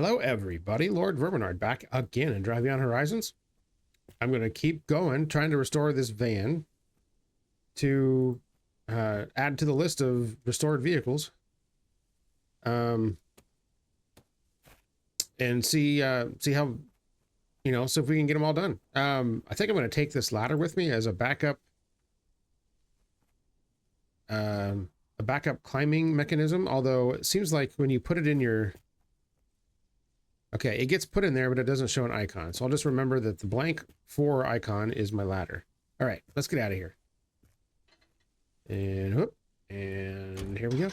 Hello everybody, Lord Verminard back again in Reddragon Horizons. I'm going to keep going, trying to restore this van to add to the list of restored vehicles. And see how, you know, so if we can get them all done. I think I'm going to take this ladder with me as a backup climbing mechanism, although it seems like when you put it in your... Okay, it gets put in there, but it doesn't show an icon. So I'll just remember that the blank 4 icon is my ladder. All right, let's get out of here. And whoop, and here we go.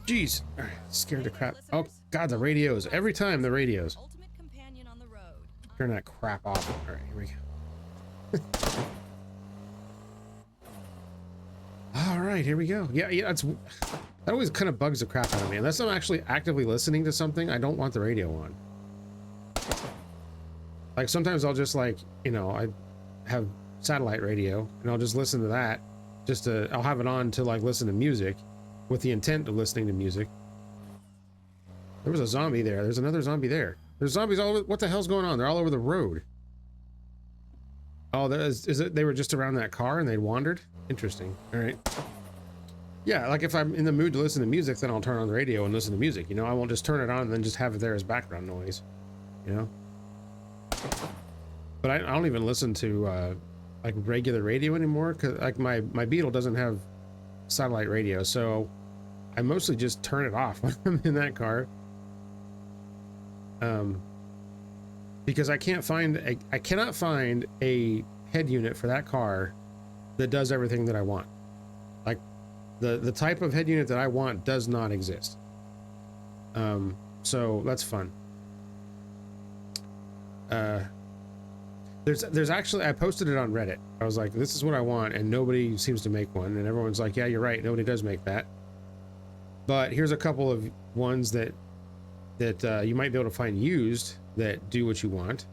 Jeez, all right, scared the crap. Oh God, the radios. Every time the radios. Turn that crap off. All right, here we go. All right, here we go. Yeah, that always kind of bugs the crap out of me. Unless I'm actually actively listening to something, I don't want the radio on. Like sometimes I'll just like, you know, I have satellite radio and I'll just listen to that. I'll have it on to like listen to music with the intent of listening to music. There was a zombie there. There's another zombie there. There's zombies all over. What the hell's going on? They're all over the road. Oh, they were just around that car and they wandered? Interesting. All right. Yeah, like if I'm in the mood to listen to music, then I'll turn on the radio and listen to music. You know, I won't just turn it on and then just have it there as background noise. You know? But I don't even listen to like regular radio anymore, because like my Beetle doesn't have satellite radio, so I mostly just turn it off when I'm in that car. Because I cannot find a head unit for that car that does everything that I want. Like the type of head unit that I want does not exist. So that's fun. There's actually, I posted it on Reddit. I was like, this is what I want, and nobody seems to make one, and everyone's like, yeah, you're right, nobody does make that. But here's a couple of ones that you might be able to find used that do what you want.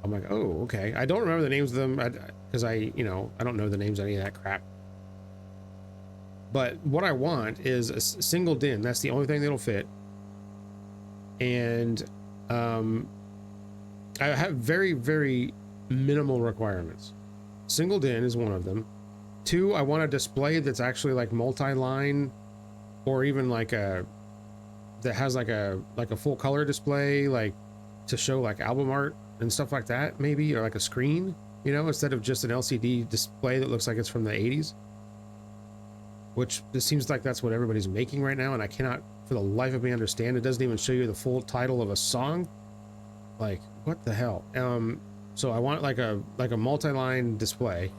I'm like, oh, okay. I don't remember the names of them because I don't know the names of any of that crap. But what I want is a single DIN. That's the only thing that'll fit. And I have very, very minimal requirements. Single DIN is one of them. 2, I want a display that's actually like multi-line, or even like that has like a full color display, like to show like album art and stuff like that, maybe, or like a screen, you know, instead of just an LCD display that looks like it's from the 80s. Which it seems like that's what everybody's making right now, and I cannot for the life of me understand. It doesn't even show you the full title of a song. Like, what the hell? So I want like a multi-line display,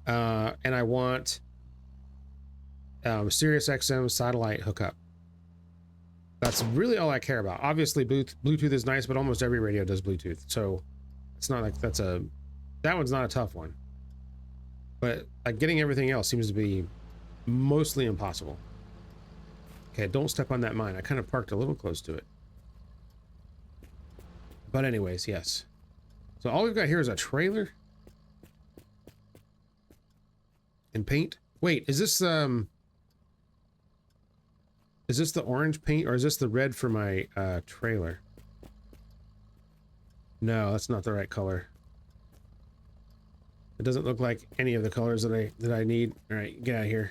and I want Sirius XM satellite hookup. That's really all I care about. Obviously, Bluetooth is nice, but almost every radio does Bluetooth, so it's not like that one's not a tough one. But like getting everything else seems to be mostly impossible. Okay, don't step on that mine. I kind of parked a little close to it. But anyways, yes. So all we've got here is a trailer and paint. Wait, is this the orange paint, or is this the red for my trailer? No, that's not the right color. It doesn't look like any of the colors that I need. All right, get out of here.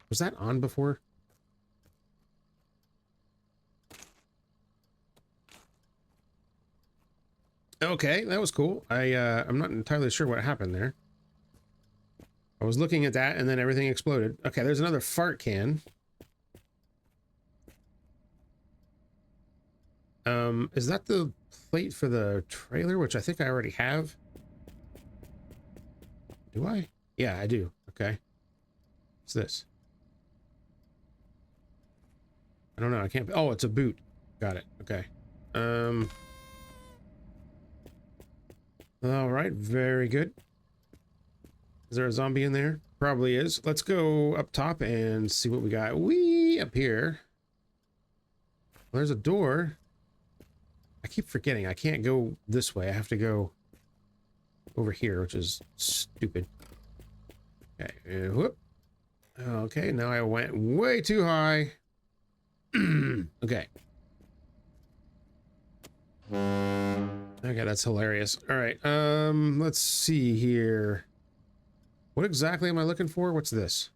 Was that on before? Okay, that was cool. I'm not entirely sure what happened there. I was looking at that and then everything exploded. Okay, there's another fart can. Is that the plate for the trailer, which I think I already have? Do I? Yeah, I do. Okay. What's this? I don't know. I can't. Oh, it's a boot. Got it. Okay. All right. Very good. Is there a zombie in there? Probably is. Let's go up top and see what we got. Wee up here. Well, there's a door. I keep forgetting. I can't go this way. I have to go over here, which is stupid. Okay, whoop. Okay, now I went way too high. Okay. Okay, that's hilarious. All right, let's see here. What exactly am I looking for? What's this?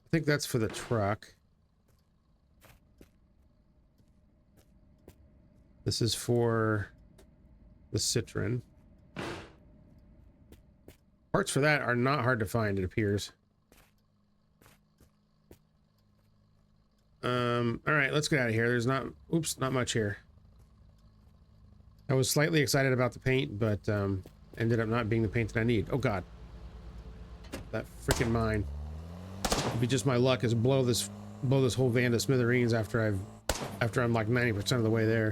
I think that's for the truck. This is for the Citroen. Parts for that are not hard to find, it appears. All right, let's get out of here. There's not, oops, not much here. I was slightly excited about the paint, but ended up not being the paint that I need. Oh God, that freaking mine. It'd be just my luck is blow this whole van to smithereens after I'm like 90% of the way there.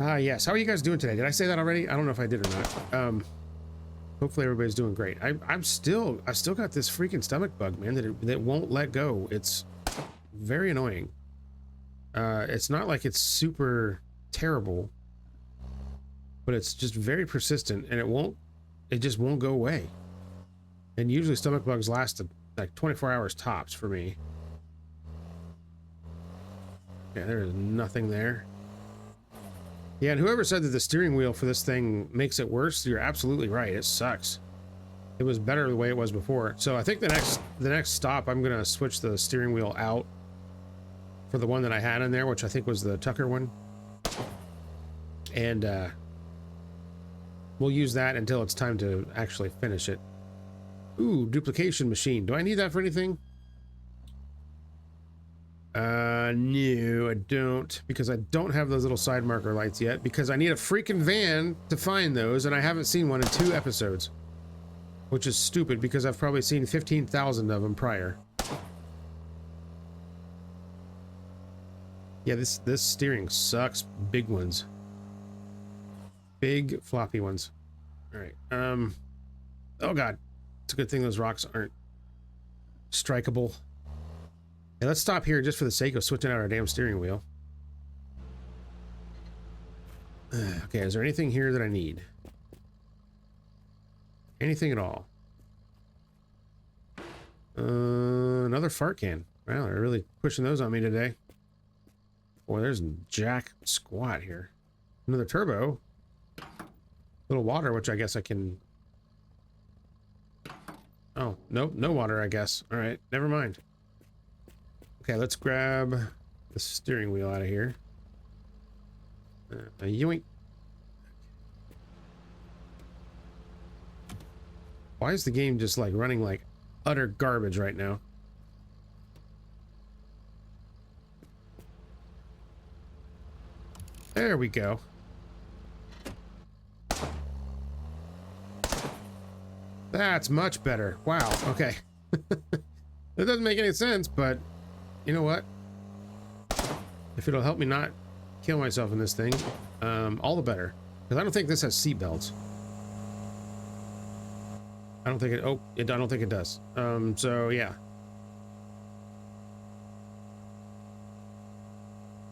Yes. How are you guys doing today? Did I say that already? I don't know if I did or not. Hopefully everybody's doing great. I still got this freaking stomach bug, man, that won't let go. It's very annoying. It's not like it's super terrible, but it's just very persistent, and it just won't go away. And usually stomach bugs last like 24 hours tops for me. Yeah, there is nothing there. Yeah, and whoever said that the steering wheel for this thing makes it worse, you're absolutely right. It sucks. It was better the way it was before. So I think the next stop, I'm gonna switch the steering wheel out for the one that I had in there, which I think was the Tucker one. And we'll use that until it's time to actually finish it. Ooh, duplication machine. Do I need that for anything? No, I don't, because I don't have those little side marker lights yet, because I need a freaking van to find those, and I haven't seen one in 2 episodes. Which is stupid, because I've probably seen 15,000 of them prior. Yeah, this steering sucks. Big ones. Big floppy ones. Alright, oh God. It's a good thing those rocks aren't strikeable. Hey, let's stop here just for the sake of switching out our damn steering wheel. Okay, is there anything here that I need? Anything at all? Another fart can. Wow, they're really pushing those on me today. Boy, there's jack squat here. Another turbo. Little water, which I guess I can... Oh, nope, no water, I guess. All right, never mind. Okay, let's grab the steering wheel out of here. Yoink. Why is the game just like running like utter garbage right now? There we go. That's much better. Wow, okay. That doesn't make any sense, but you know what? If it'll help me not kill myself in this thing, all the better. Because I don't think this has seat belts. I don't think it, oh, I don't think it does. So yeah.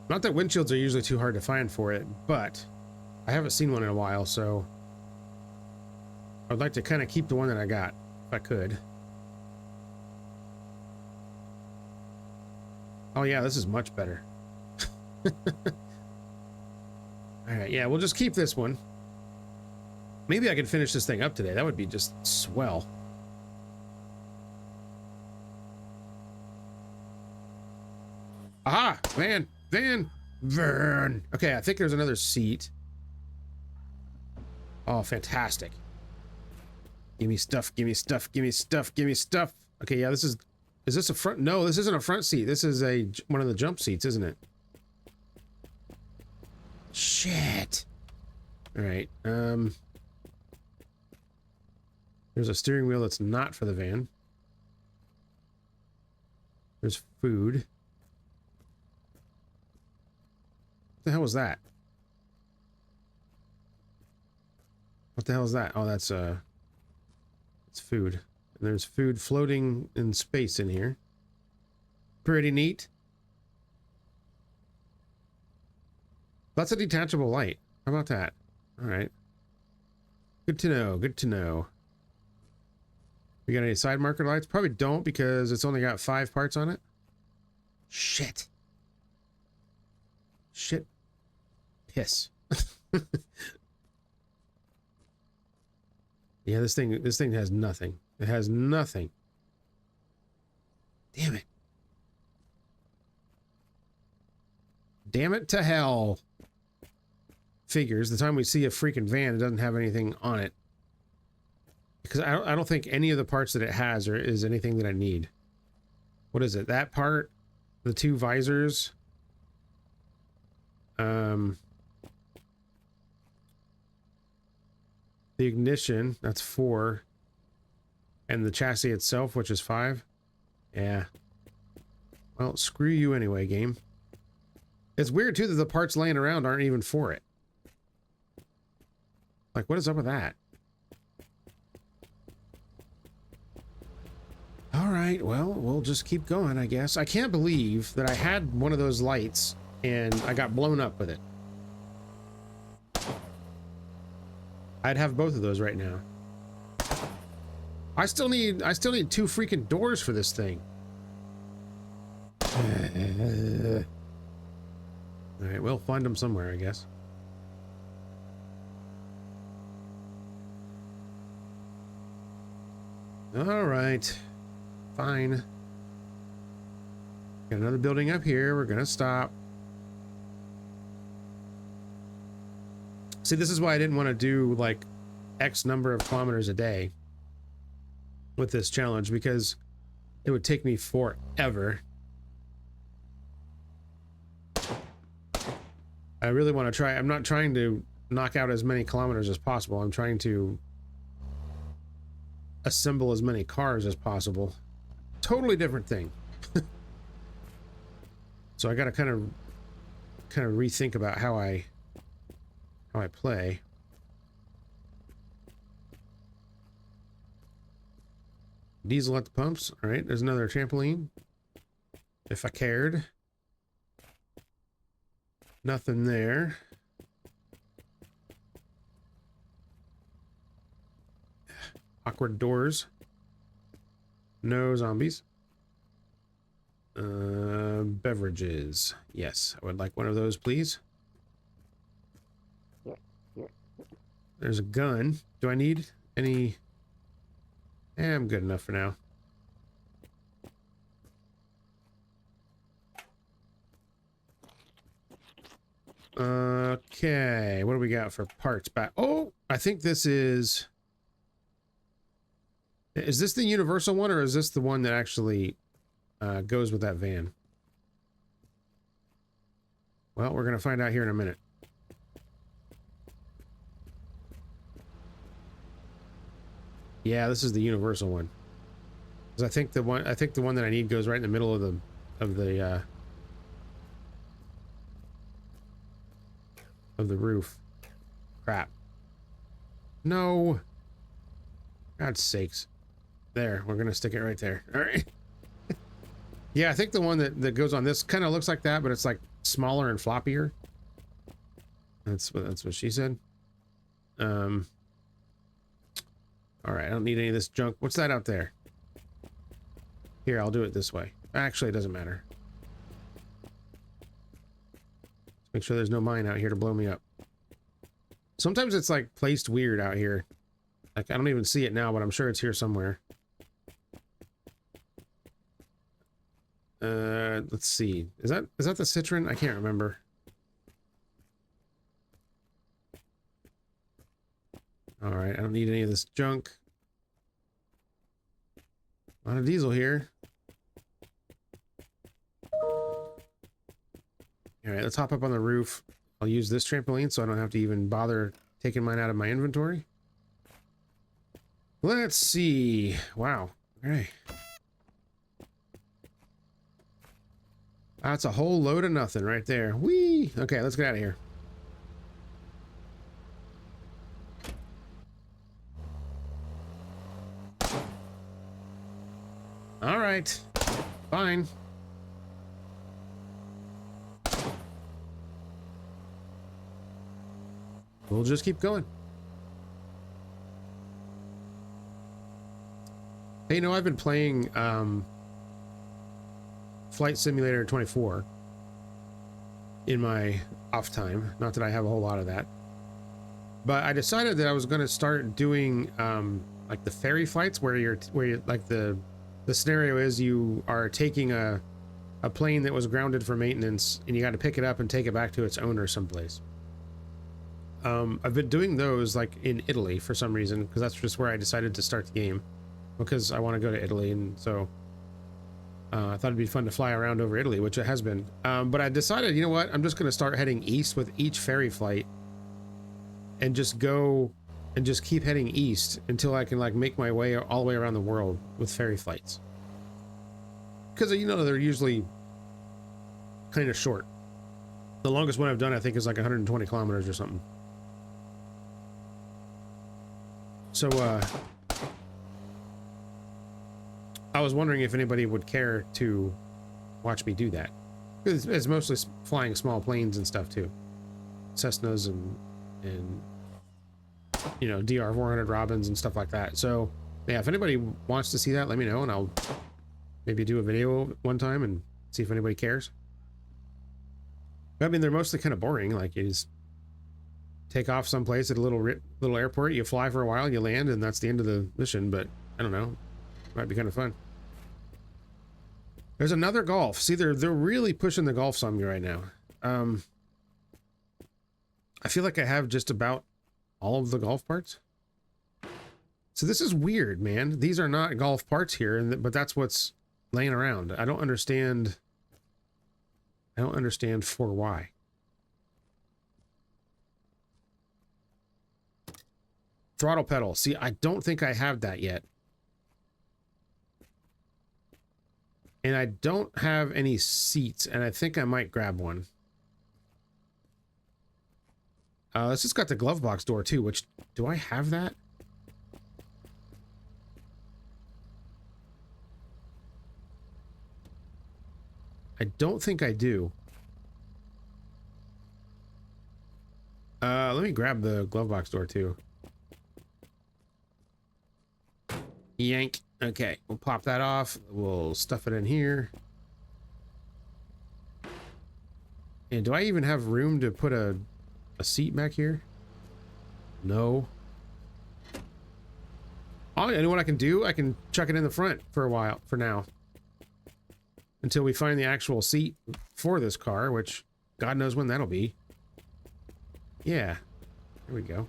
Not that windshields are usually too hard to find for it, but I haven't seen one in a while, so I'd like to kind of keep the one that I got, if I could. Oh yeah, this is much better. Alright, yeah, we'll just keep this one. Maybe I can finish this thing up today. That would be just swell. Aha! Van! Okay, I think there's another seat. Oh, fantastic. Give me stuff, give me stuff, give me stuff, give me stuff. Okay, yeah, is this a front? No, this isn't a front seat. This is one of the jump seats, isn't it? Shit. All right. There's a steering wheel that's not for the van. There's food. What the hell was that? What the hell is that? Oh, that's it's food. And there's food floating in space in here. Pretty neat. That's a detachable light. How about that? All right. Good to know. Good to know. We got any side marker lights? Probably don't, because it's only got 5 parts on it. Shit. Shit. Piss. Yeah, this thing has nothing. It has nothing. Damn it. Damn it to hell. Figures. The time we see a freaking van, it doesn't have anything on it. Because I don't think any of the parts that it has is anything that I need. What is it? That part? The 2 visors? The ignition, that's 4. And the chassis itself, which is 5. Yeah. Well, screw you anyway, game. It's weird, too, that the parts laying around aren't even for it. Like, what is up with that? Alright, well, we'll just keep going, I guess. I can't believe that I had one of those lights and I got blown up with it. I'd have both of those right now. I still need 2 freaking doors for this thing. Alright, we'll find them somewhere, I guess. Alright. Fine. Got another building up here. We're gonna stop. See, this is why I didn't want to do, like, X number of kilometers a day with this challenge, because it would take me forever. I really want to try. I'm not trying to knock out as many kilometers as possible. I'm trying to assemble as many cars as possible. Totally different thing. So I got to kind of rethink about how I play. Diesel at the pumps. All right, there's another trampoline. If I cared. Nothing there. Awkward doors. No zombies. Beverages. Yes, I would like one of those, please. There's a gun. Do I need any? I'm good enough for now. Okay, what do we got for parts back? Oh, I think this is... Is this the universal one, or is this the one that actually goes with that van? Well, we're going to find out here in a minute. Yeah, this is the universal one. Because I think the one that I need goes right in the middle of the roof. Crap. No. God's sakes. There, we're gonna stick it right there. All right. Yeah, I think the one that goes on this kind of looks like that, but it's like smaller and floppier. That's what she said. All right, I don't need any of this junk. What's that out there? Here, I'll do it this way. Actually, it doesn't matter. Make sure there's no mine out here to blow me up. Sometimes it's like placed weird out here. Like, I don't even see it now, but I'm sure it's here somewhere. Let's see. Is that the Citroen? I can't remember. All right, I don't need any of this junk. A lot of diesel here. All right, let's hop up on the roof. I'll use this trampoline so I don't have to even bother taking mine out of my inventory. Let's see. Wow. All right. That's a whole load of nothing right there. Whee! Okay, let's get out of here. All right. Fine. We'll just keep going. Hey, you know, I've been playing Flight Simulator 24 in my off time. Not that I have a whole lot of that. But I decided that I was going to start doing like the ferry flights where you're like the scenario is you are taking a plane that was grounded for maintenance and you got to pick it up and take it back to its owner someplace. I've been doing those like in Italy for some reason, because that's just where I decided to start the game, because I want to go to Italy, and so I thought it'd be fun to fly around over Italy, which it has been. But I decided, you know what, I'm just going to start heading east with each ferry flight and just go and just keep heading east until I can like make my way all the way around the world with ferry flights. Because, you know, they're usually kind of short. The longest one I've done, I think, is like 120 kilometers or something. So, I was wondering if anybody would care to watch me do that. It's mostly flying small planes and stuff too. Cessnas and you know, DR400 Robins and stuff like that. So, yeah, if anybody wants to see that, let me know, and I'll maybe do a video one time and see if anybody cares. I mean, they're mostly kind of boring. Like, you just take off someplace at a little airport, you fly for a while, you land, and that's the end of the mission. But I don't know, might be kind of fun. There's another Golf. See, they're really pushing the Golfs on me right now. I feel like I have just about all of the Golf parts. So this is weird, man. These are not Golf parts here, but that's what's laying around. I don't understand for why. Throttle pedal. See, I don't think I have that yet. And I don't have any seats, and I think I might grab one. It's just got the glove box door too, which, do I have that? I don't think I do. Let me grab the glove box door too. Yank. Okay, we'll pop that off. We'll stuff it in here. And do I even have room to put a seat back here? No. Oh, you know what I can do? I can chuck it in the front for a while, for now. Until we find the actual seat for this car, which God knows when that'll be. Yeah. There we go.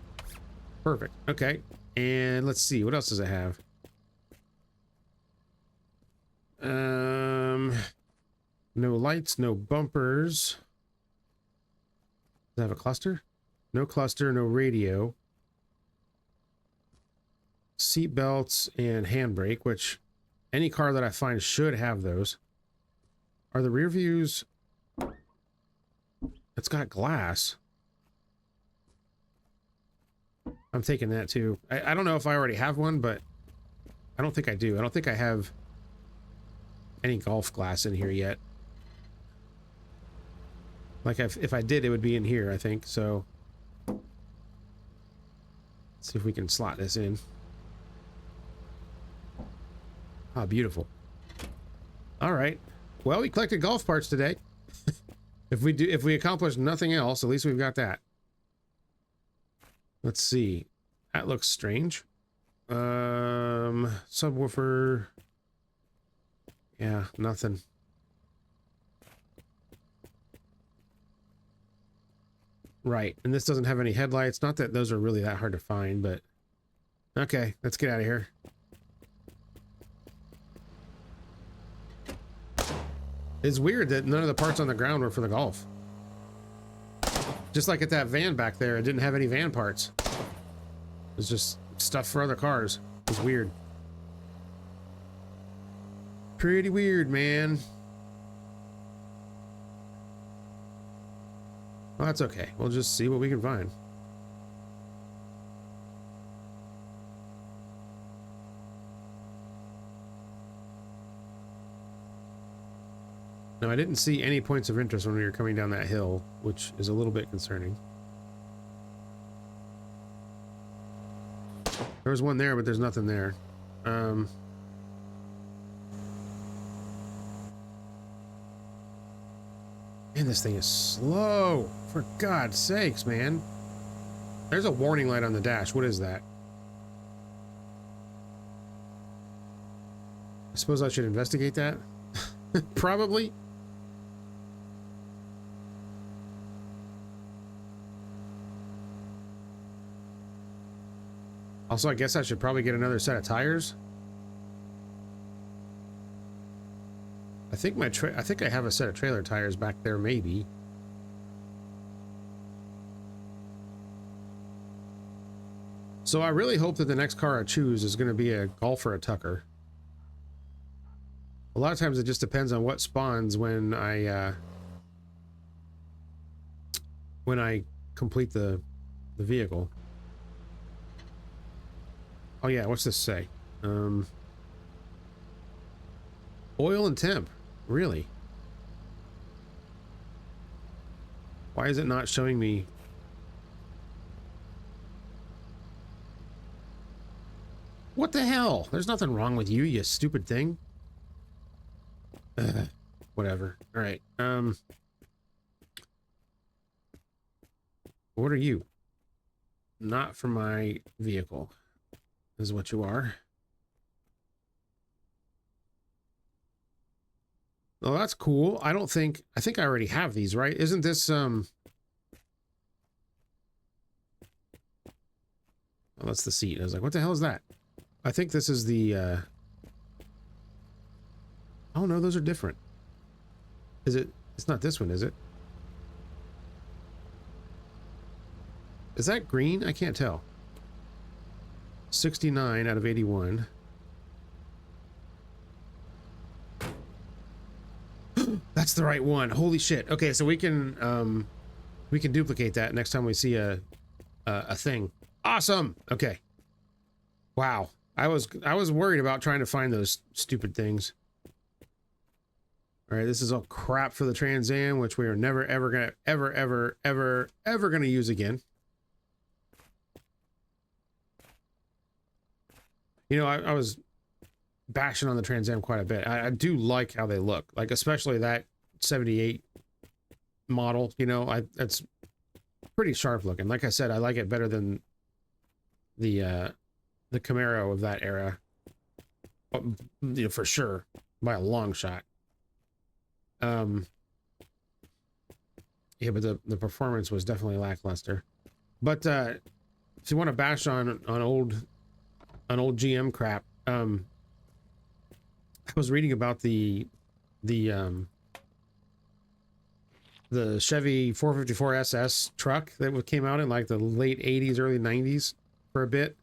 Perfect. Okay. And let's see. What else does it have? No lights, no bumpers. Does it have a cluster? No cluster, no radio. Seat belts and handbrake, which any car that I find should have those. Are the rear views... It's got glass. I'm taking that too. I don't know if I already have one, but I don't think I do. I don't think I have any Golf glass in here yet. Like, if I did, it would be in here, I think. So, let's see if we can slot this in. Ah, beautiful. All right. Well, we collected Golf parts today. If we accomplish nothing else, at least we've got that. Let's see. That looks strange. Subwoofer. Yeah, nothing. Right, and this doesn't have any headlights. Not that those are really that hard to find, but... Okay, let's get out of here. It's weird that none of the parts on the ground were for the Golf. Just like at that van back there, it didn't have any van parts. It was just stuff for other cars. It was weird. Pretty weird, man. Well, that's okay. We'll just see what we can find. Now, I didn't see any points of interest when we were coming down that hill, which is a little bit concerning. There was one there, but there's nothing there. Man, this thing is slow. For God's sakes, man. There's a warning light on the dash. What is that? I suppose I should investigate that. Probably. Also, I guess I should probably get another set of tires. I think I have a set of trailer tires back there, maybe. So I really hope that the next car I choose is going to be a Golf or a Tucker. A lot of times it just depends on what spawns when I complete the vehicle. Oh yeah, what's this say? Oil and temp. Really? Why is it not showing me? What the hell? There's nothing wrong with you, you stupid thing. Whatever. All right. What are you? Not for my vehicle. Is what you are. Oh, that's cool. I think I already have these, right? Isn't this oh, that's the seat. I was like, what the hell is that? I think this is the oh no, those are different. Is it? It's not this one, is it? Is that green? I can't tell. 69 out of 81. That's the right one. Holy shit. Okay, so we can duplicate that next time we see a thing. Awesome. Okay. Wow. I was worried about trying to find those stupid things. All right, this is all crap for the Trans Am, which we are never ever gonna ever gonna use again. You know, I was bashing on the Trans Am quite a bit. I do like how they look, like especially that 78 model. You know, that's pretty sharp looking. Like I said, I like it better than the Camaro of that era, you know, for sure, by a long shot. Yeah, but the performance was definitely lackluster. But if you want to bash on old GM crap, I was reading about the Chevy 454 SS truck that came out in like the late 80s, early 90s for a bit.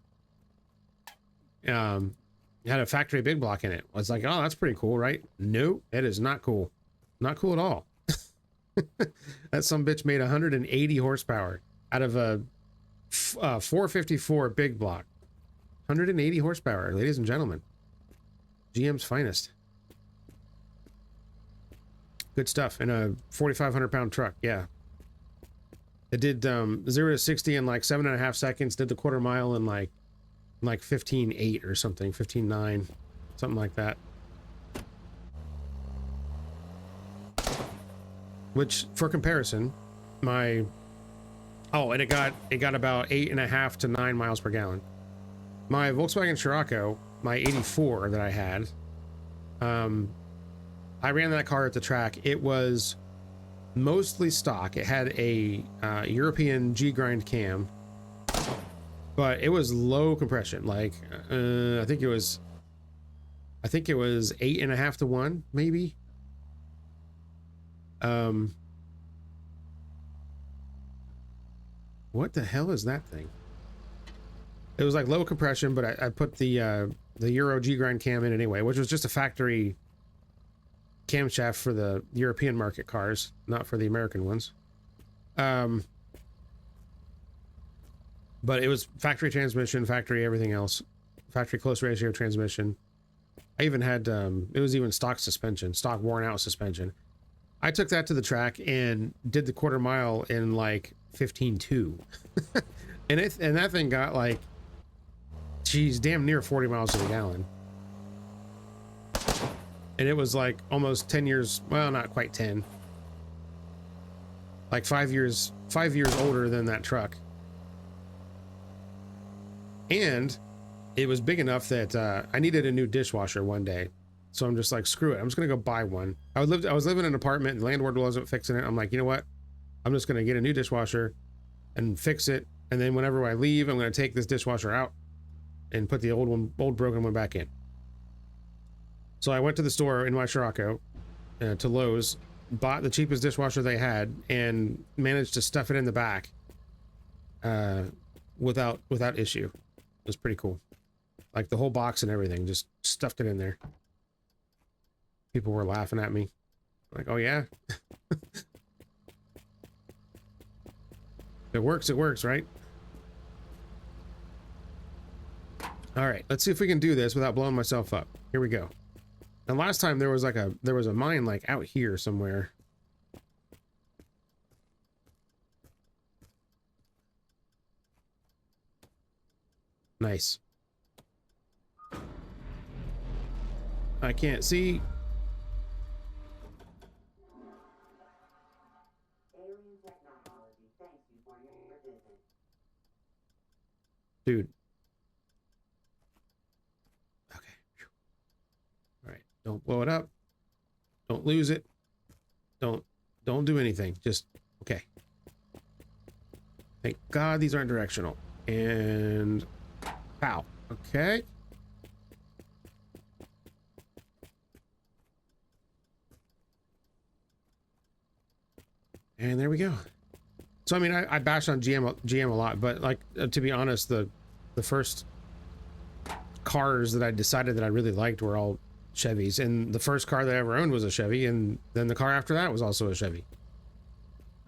It had a factory big block in it. I was like, oh, that's pretty cool, right? No, that is not cool. Not cool at all. That sumbitch made 180 horsepower out of a 454 big block. 180 horsepower, ladies and gentlemen. GM's finest. Good stuff in a 4,500 pound truck. Yeah. It did 0 to 60 in like 7.5 seconds. Did the quarter mile in like 15.8 or something, 15.9, something like that. Which, for comparison, and it got about 8.5 to 9 miles per gallon. My Volkswagen Scirocco, my 84 that I had, I ran that car at the track. It was mostly stock. It had a European G-grind cam, but it was low compression. Like I think it was 8.5 to 1, maybe. What the hell is that thing? It was like low compression, but I put the Euro G-grind cam in anyway, which was just a factory camshaft for the European market cars, not for the American ones. But it was factory transmission, factory everything else, factory close ratio transmission. I even had it was even stock suspension, stock worn out suspension. I took that to the track and did the quarter mile in like 15.2. and that thing got like, geez, damn near 40 miles to the gallon. And it was like almost 10 years, well, not quite 10. like 5 years older than that truck. And it was big enough that I needed a new dishwasher one day. So I'm just like, screw it. I'm just going to go buy one. I was living in an apartment. The landlord wasn't fixing it. I'm like, you know what? I'm just going to get a new dishwasher and fix it. And then whenever I leave, I'm going to take this dishwasher out and put the old broken one back in. So I went to the store in Waishirako, to Lowe's, bought the cheapest dishwasher they had, and managed to stuff it in the back without issue. It was pretty cool. Like the whole box and everything, just stuffed it in there. People were laughing at me. Like, oh yeah? It works, right? All right, let's see if we can do this without blowing myself up. Here we go. And last time there was a mine like out here somewhere. Nice. I can't see. Dude. Okay. All right. Don't blow it up. Don't lose it. Don't do anything. Just okay. Thank God these aren't directional. And pow. Okay. And there we go. So I mean, I bash on GM a lot, but like to be honest, the first cars that I decided that I really liked were all Chevys, and the first car that I ever owned was a Chevy, and then the car after that was also a Chevy.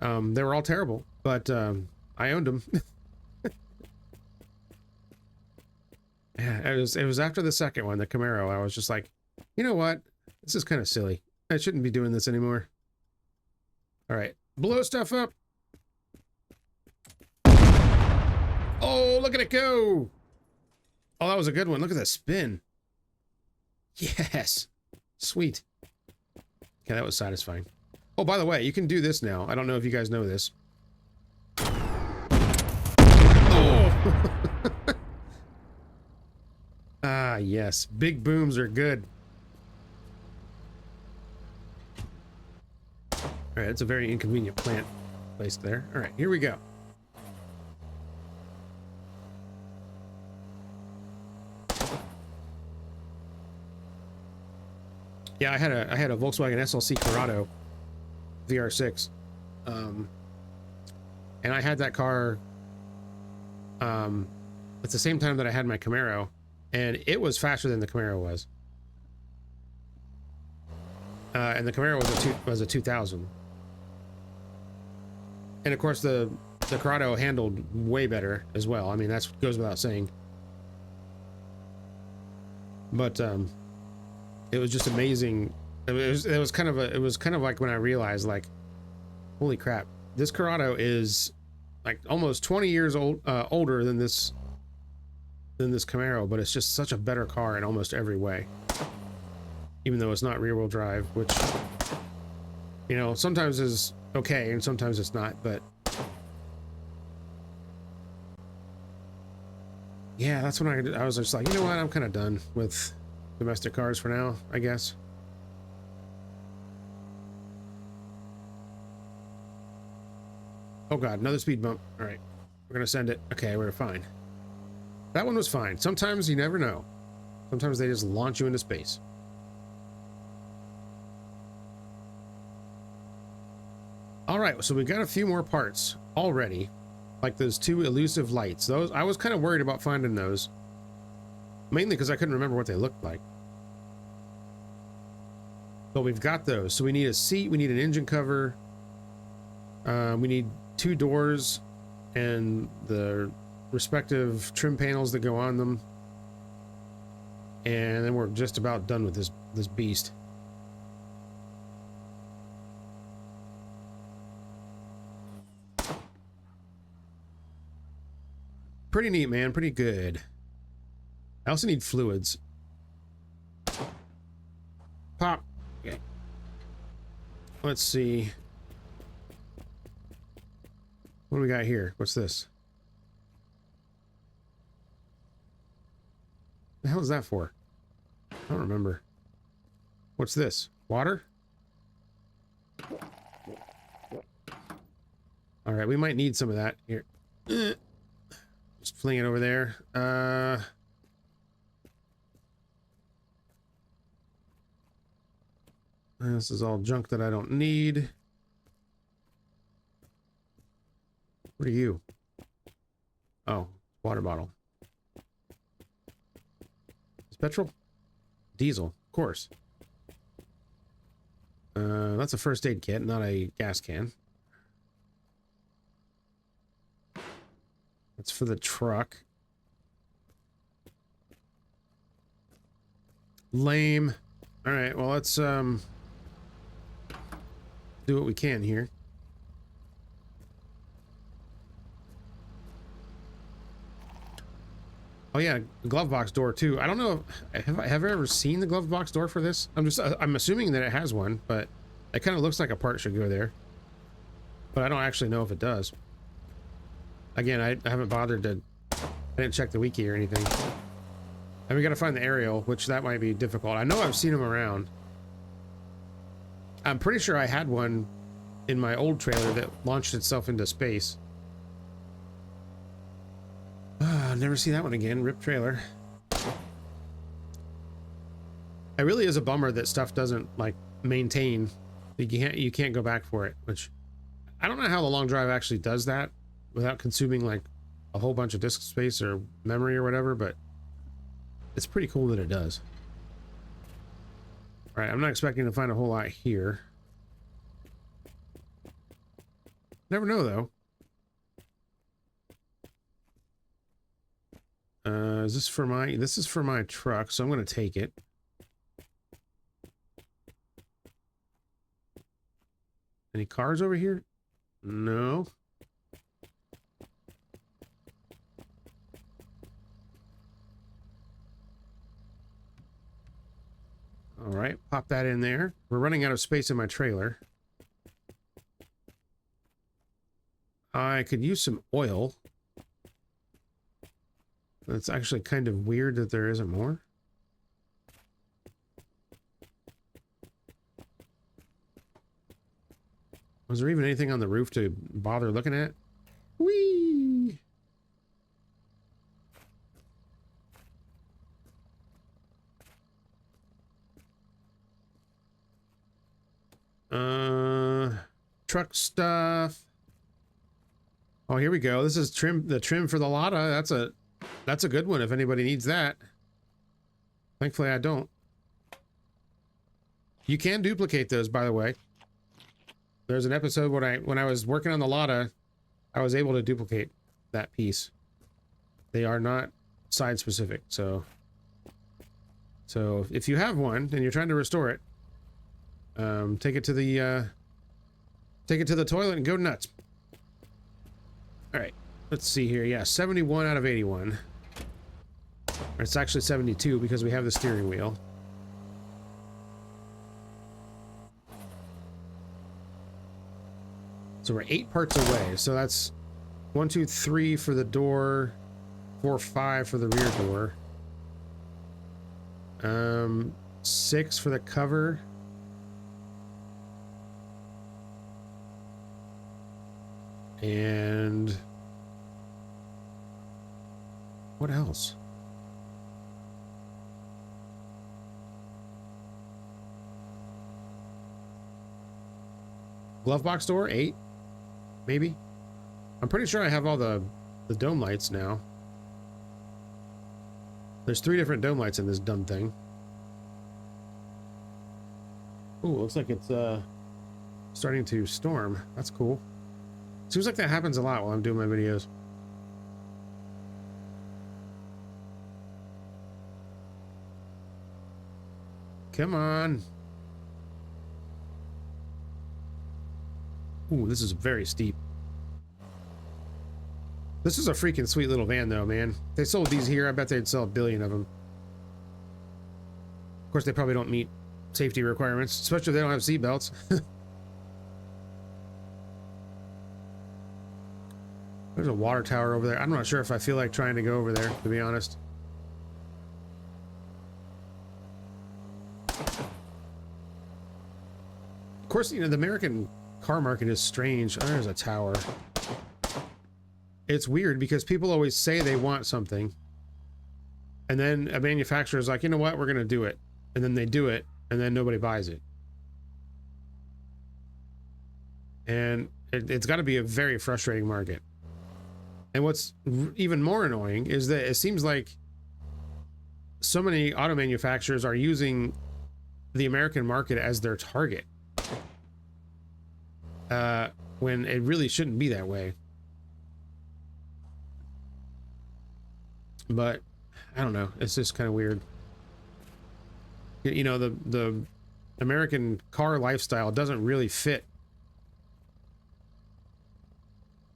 They were all terrible, but I owned them. Yeah, it was after the second one, the Camaro, I was just like, you know what? This is kind of silly. I shouldn't be doing this anymore. All right, blow stuff up. Oh, look at it go. Oh, that was a good one. Look at that spin. Yes. Sweet. Okay, that was satisfying. Oh, by the way, you can do this now. I don't know if you guys know this. Oh. Ah, yes. Big booms are good. All right, it's a very inconvenient plant placed there. All right, here we go. Yeah, I had a Volkswagen SLC Corrado VR6, and I had that car at the same time that I had my Camaro, and it was faster than the Camaro was. And the Camaro was a 2000, and of course the Corrado handled way better as well. I mean, that goes without saying. But it was just amazing. It was kind of like when I realized, like, holy crap, this Corrado is like almost 20 years older than this Camaro, but it's just such a better car in almost every way. Even though it's not rear-wheel drive, which, you know, sometimes is okay and sometimes it's not, but yeah, that's when I was just like, you know what, I'm kind of done with domestic cars for now, I guess. Oh god, another speed bump. All right, we're gonna send it. Okay, we're fine. That one was fine. Sometimes you never know. Sometimes they just launch you into space. All right, so we got a few more parts already, like those two elusive lights. Those, I was kind of worried about finding those, mainly because I couldn't remember what they looked like. But we've got those. So we need a seat, we need an engine cover, we need 2 doors and the respective trim panels that go on them, and then we're just about done with this beast. Pretty neat, man. Pretty good. I also need fluids. Pop. Okay. Let's see. What do we got here? What's this? The hell is that for? I don't remember. What's this? Water? All right, we might need some of that here. Just fling it over there. This is all junk that I don't need. What are you? Oh, water bottle. Is petrol? Diesel, of course. That's a first aid kit, not a gas can. That's for the truck. Lame. All right, well, let's do what we can here. Oh yeah, glove box door too. I don't know if have I ever seen the glove box door for this. I'm assuming that it has one, but it kind of looks like a part should go there. But I don't actually know if it does. Again, I haven't bothered to. I didn't check the wiki or anything. And we got to find the aerial, which that might be difficult. I know I've seen them around. I'm pretty sure I had one in my old trailer that launched itself into space. I'll never see that one again. Rip trailer. It really is a bummer that stuff doesn't like maintain. You can't go back for it, which I don't know how the long drive actually does that without consuming like a whole bunch of disk space or memory or whatever, but it's pretty cool that it does. All right, I'm not expecting to find a whole lot here. Never know though. Is this for my, this is for my truck, so I'm going to take it. Any cars over here? No. All right, pop that in there. We're running out of space in my trailer. I could use some oil. That's actually kind of weird that there isn't more. Was there even anything on the roof to bother looking at? Whee! Truck stuff. Oh, here we go. This is the trim for the Lada. That's a good one if anybody needs that. Thankfully, I don't. You can duplicate those, by the way. There's an episode when I was working on the Lada, I was able to duplicate that piece. They are not side specific, so if you have one and you're trying to restore it, take it to the toilet and go nuts. All right, let's see here. Yeah, 71 out of 81. It's actually 72 because we have the steering wheel. So we're 8 parts away. So that's 1, 2, 3 for the door, 4, 5 for the rear door. 6 for the cover. And what else? Glove box door, 8, maybe. I'm pretty sure I have all the dome lights now. There's 3 different dome lights in this dumb thing. Ooh, looks like it's starting to storm. That's cool. Seems like that happens a lot while I'm doing my videos. Come on. Ooh, this is very steep. This is a freaking sweet little van though, man. If they sold these here, I bet they'd sell 1 billion of them. Of course, they probably don't meet safety requirements, especially if they don't have seat belts. There's a water tower over there. I'm not sure if I feel like trying to go over there, to be honest. Of course, you know, the American car market is strange. Oh, there's a tower. It's weird because people always say they want something, and then a manufacturer is like, you know what, we're going to do it. And then they do it, and then nobody buys it. And it's got to be a very frustrating market. And what's even more annoying is that it seems like so many auto manufacturers are using the American market as their target. When it really shouldn't be that way. But I don't know, it's just kind of weird. You know, the American car lifestyle doesn't really fit.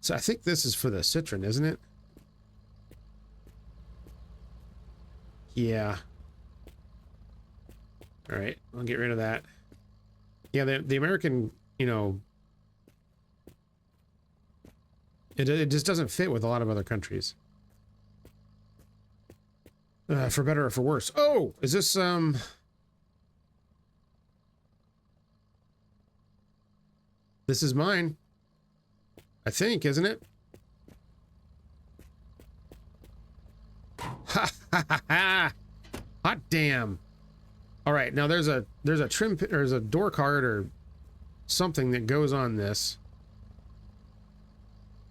So I think this is for the Citroen, isn't it? Yeah. All right, I'll get rid of that. Yeah, the American, you know, it just doesn't fit with a lot of other countries. For better or for worse. Oh, is this this is mine, I think, isn't it? Ha ha ha ha! Hot damn! All right, now there's a trim, there's a door card or something that goes on this,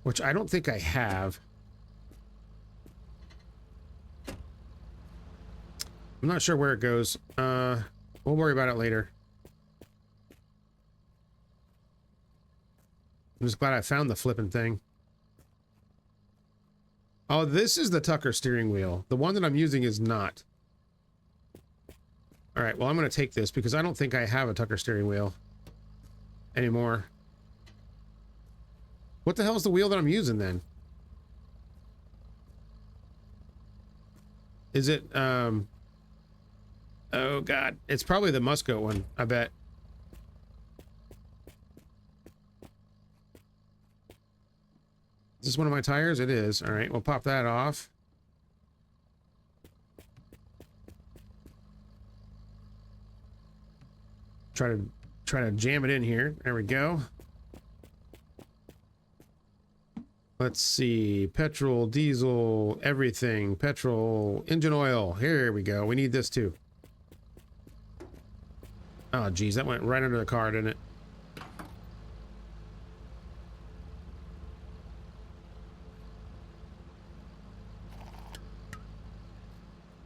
which I don't think I have. I'm not sure where it goes. We'll worry about it later. I'm just glad I found the flipping thing. Oh, this is the Tucker steering wheel. The one that I'm using is not. All right, well, I'm going to take this because I don't think I have a Tucker steering wheel anymore. What the hell is the wheel that I'm using then? Is it, oh God, it's probably the Musco one, I bet. Is this one of my tires? It is. All right, we'll pop that off. Try to jam it in here. There we go. Let's see. Petrol, diesel, everything. Petrol, engine oil. Here we go. We need this too. Oh, geez, that went right under the car, didn't it?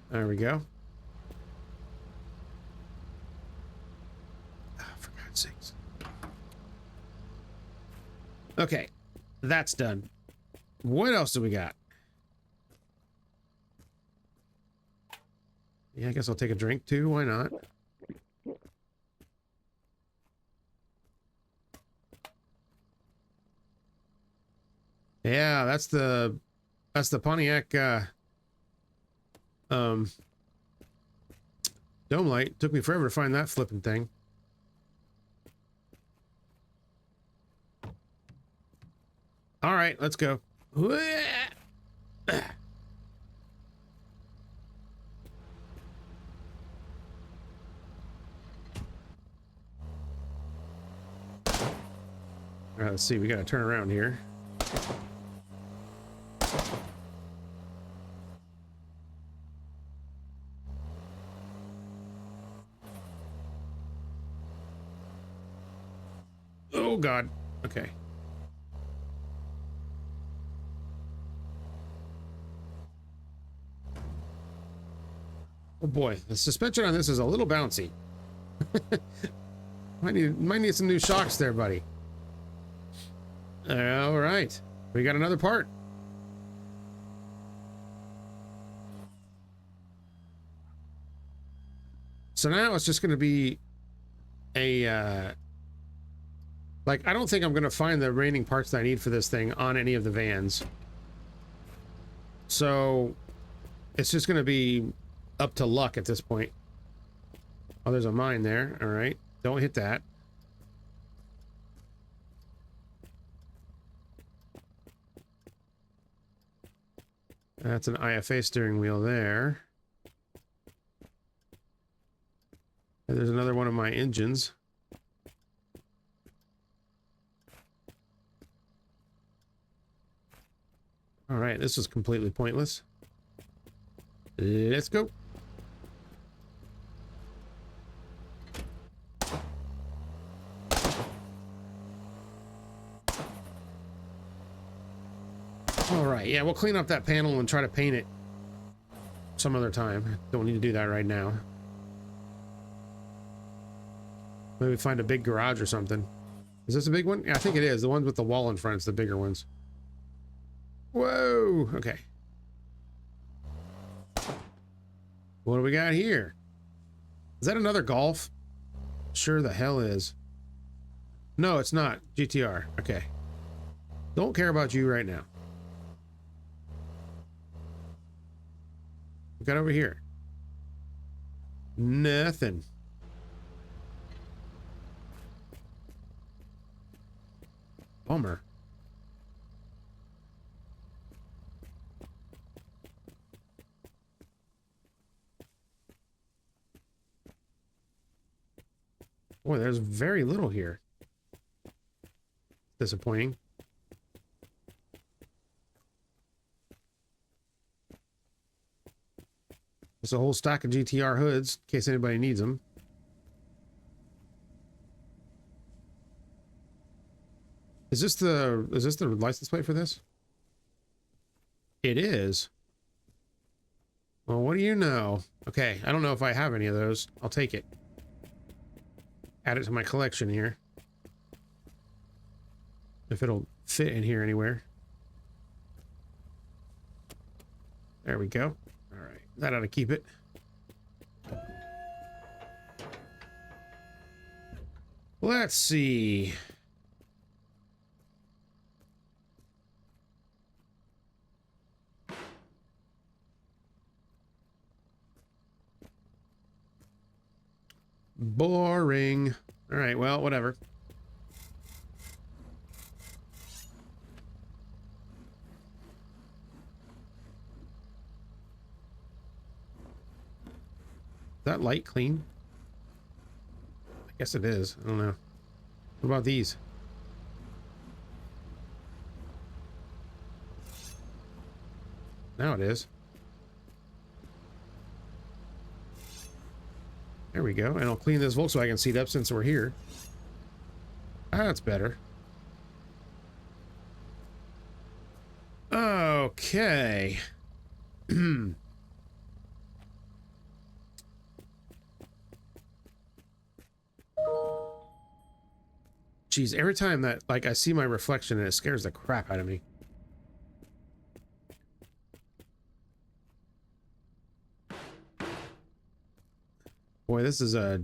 There we go. Oh, for God's sakes. Okay, that's done. What else do we got? Yeah, I guess I'll take a drink too. Why not? Yeah, that's the Pontiac dome light. Took me forever to find that flipping thing. All right, let's go. All right, let's see. We got to turn around here. Oh God. Okay. Oh boy, the suspension on this is a little bouncy. might need some new shocks there, buddy. All right, we got another part. So now it's just going to be a like, I don't think I'm going to find the remaining parts that I need for this thing on any of the vans. So it's just going to be up to luck at this point. Oh, there's a mine there. All right, don't hit that. That's an IFA steering wheel there. And there's another one of my engines. All right, this is completely pointless. Let's go. All right, yeah, we'll clean up that panel and try to paint it some other time. Don't need to do that right now. Maybe find a big garage or something. Is this a big one? Yeah, I think it is. The ones with the wall in front is the bigger ones. Whoa! Okay. What do we got here? Is that another Golf? Sure the hell is. No, it's not. GTR. Okay. Don't care about you right now. We got over here. Nothing. Bummer. Boy, there's very little here. Disappointing. There's a whole stack of GTR hoods, in case anybody needs them. Is this the license plate for this? It is. Well, what do you know? Okay, I don't know if I have any of those. I'll take it. Add it to my collection here. If it'll fit in here anywhere. There we go. All right, that ought to keep it. Let's see. Boring. All right, well, whatever. Is that light clean? I guess it is. I don't know. What about these? Now it is. There we go. And I'll clean this Volkswagen seat up since we're here. Ah, that's better. Okay. Jeez, every time that, like, I see my reflection and it scares the crap out of me. Boy, this is a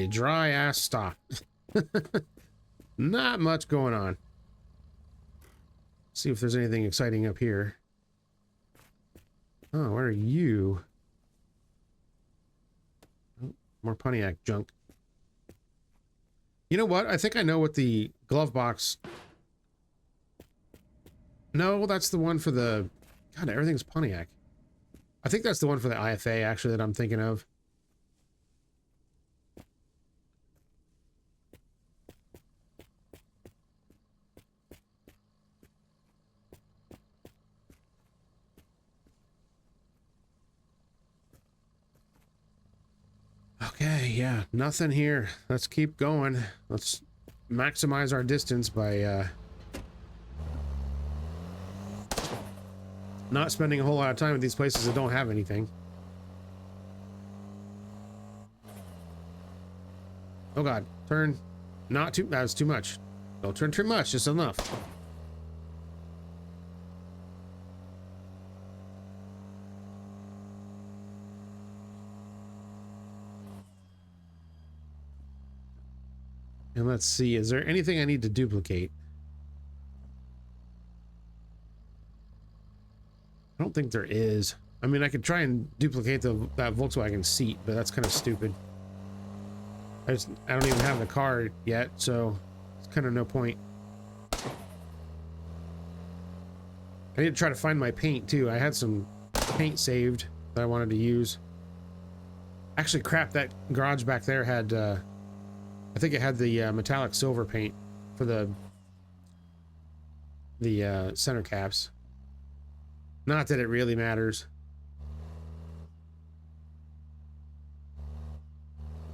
dry ass stop. Not much going on. See if there's anything exciting up here. Oh, where are you? Oh, more Pontiac junk. You know what? I think I know what the glove box... No, that's the one for the... God, everything's Pontiac. I think that's the one for the IFA, actually, that I'm thinking of. Okay, yeah, nothing here. Let's keep going. Let's maximize our distance by not spending a whole lot of time at these places that don't have anything. Oh god, turn. Not too, that was too much. Don't turn too much, just enough. And let's see, is there anything I need to duplicate? I don't think there is. I mean, I could try and duplicate that Volkswagen seat, but that's kind of stupid. I don't even have the car yet, so it's kind of no point. I need to try to find my paint too. I had some paint saved that I wanted to use. Actually, crap, that garage back there had, I think it had the metallic silver paint for the center caps. Not that it really matters.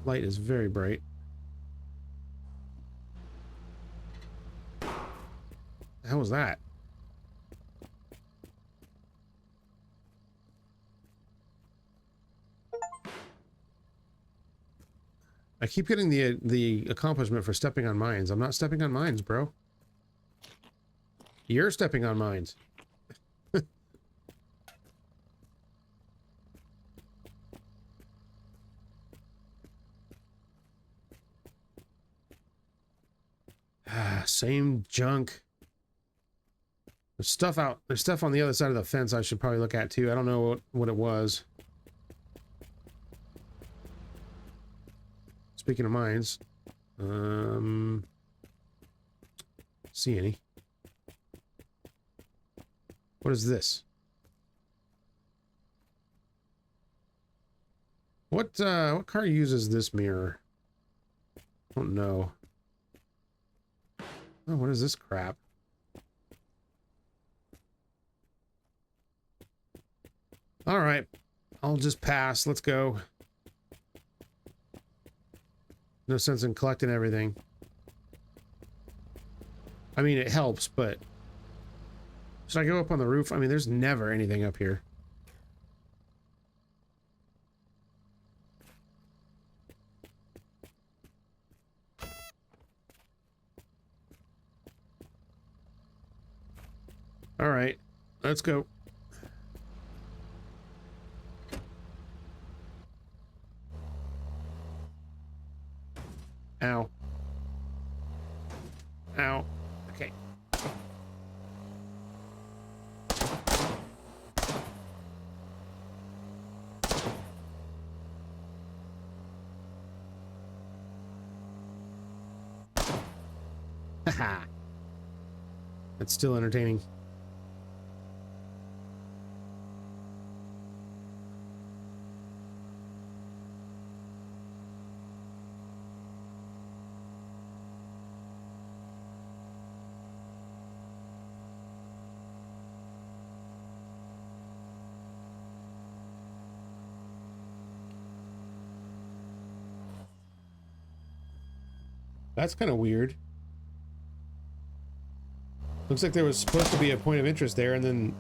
Light is very bright. The hell was that? I keep getting the accomplishment for stepping on mines. I'm not stepping on mines, bro. You're stepping on mines. Same junk. There's stuff out. There's stuff on the other side of the fence I should probably look at too. I don't know what it was. Speaking of mines, see any? What is this? What car uses this mirror? I don't know. Oh, what is this crap? All right, I'll just pass. Let's go. No sense in collecting everything. I mean, it helps, but should I go up on the roof? I mean, there's never anything up here. All right, let's go. Ow. Ow. Okay. Haha. That's still entertaining. That's kind of weird. Looks like there was supposed to be a point of interest there, and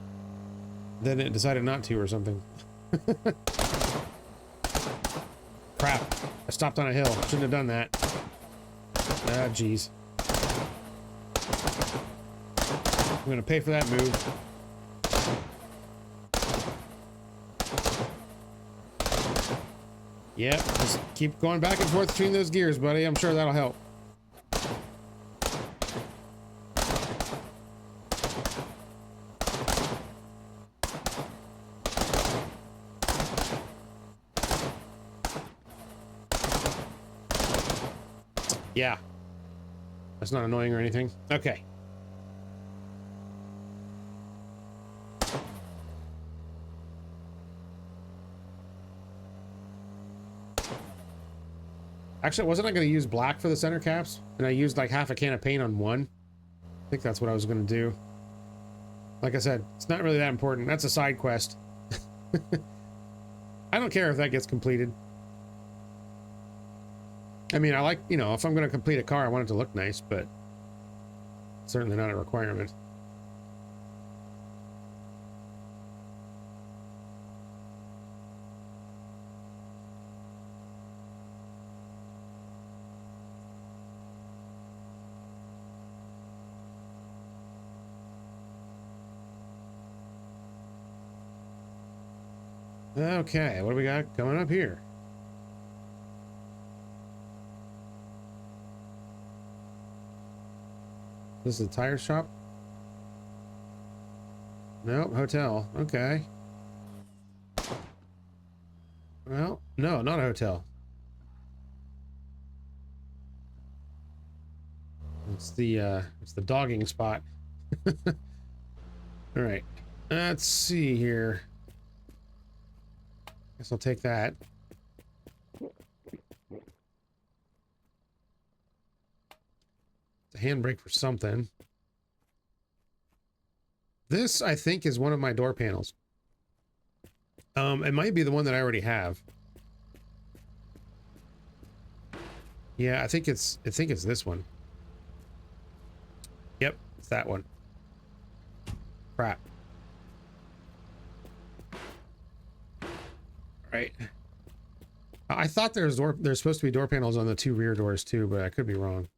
then it decided not to or something. Crap. I stopped on a hill. Shouldn't have done that. Ah, jeez. I'm gonna pay for that move. Yep, just keep going back and forth between those gears, buddy. I'm sure that'll help. Yeah. That's not annoying or anything. Okay. Actually, wasn't I going to use black for the center caps? And I used like half a can of paint on one. I think that's what I was going to do. Like I said, it's not really that important. That's a side quest. I don't care if that gets completed. I mean, I like, you know, if I'm going to complete a car, I want it to look nice, but certainly not a requirement. Okay, what do we got coming up here? This is a tire shop? Nope, hotel. Okay. Well, no, not a hotel. It's the dogging spot. All right. Let's see here. Guess I'll take that. It's a handbrake for something. This, I think, is one of my door panels. It might be the one that I already have. Yeah, I think it's this one. Yep, it's that one. Crap. Right. I thought there's supposed to be door panels on the two rear doors too, but I could be wrong.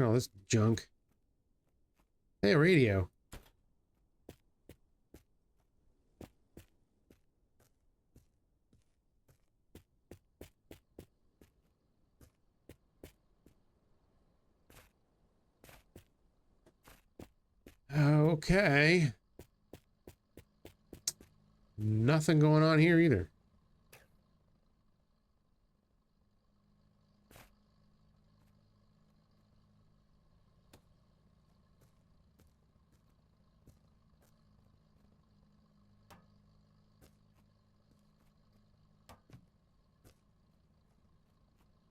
Oh, this junk. Hey, a radio. Okay. Nothing going on here either.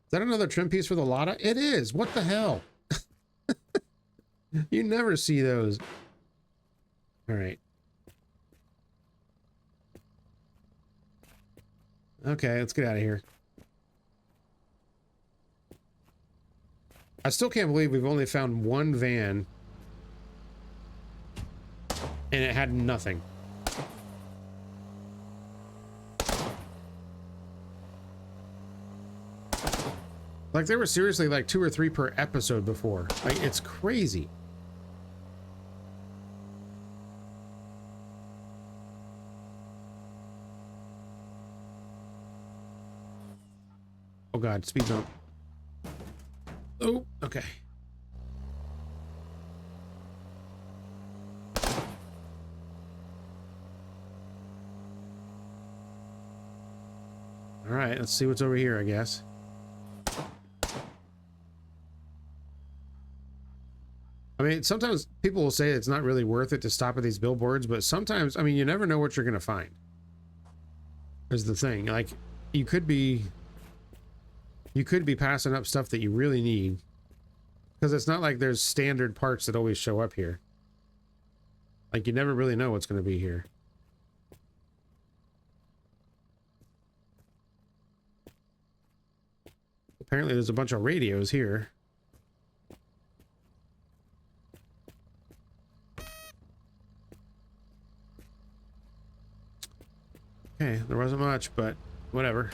Is that another trim piece for the Lada? It is. What the hell? You never see those. All right. Okay, let's get out of here. I still can't believe we've only found one van and it had nothing. Like, there were seriously like 2 or 3 per episode before. Like, it's crazy. Oh god, speed bump. Oh, okay. All right, let's see what's over here, I guess. I mean, sometimes people will say it's not really worth it to stop at these billboards, but sometimes, I mean, you never know what you're going to find. Is the thing. Like, you could be passing up stuff that you really need, because it's not like there's standard parts that always show up here. Like, you never really know what's going to be here. Apparently there's a bunch of radios here. Okay, there wasn't much, but whatever.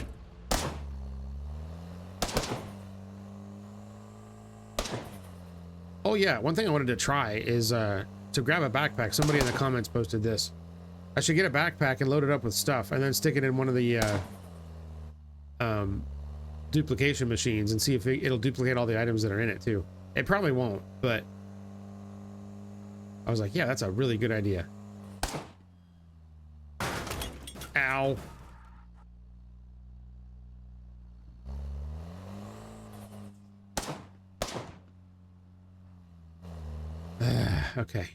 Oh yeah, one thing I wanted to try is to grab a backpack. Somebody in the comments posted this. I should get a backpack and load it up with stuff and then stick it in one of the duplication machines and see if it'll duplicate all the items that are in it too. It probably won't, but I was like, yeah, that's a really good idea. Ow. Okay.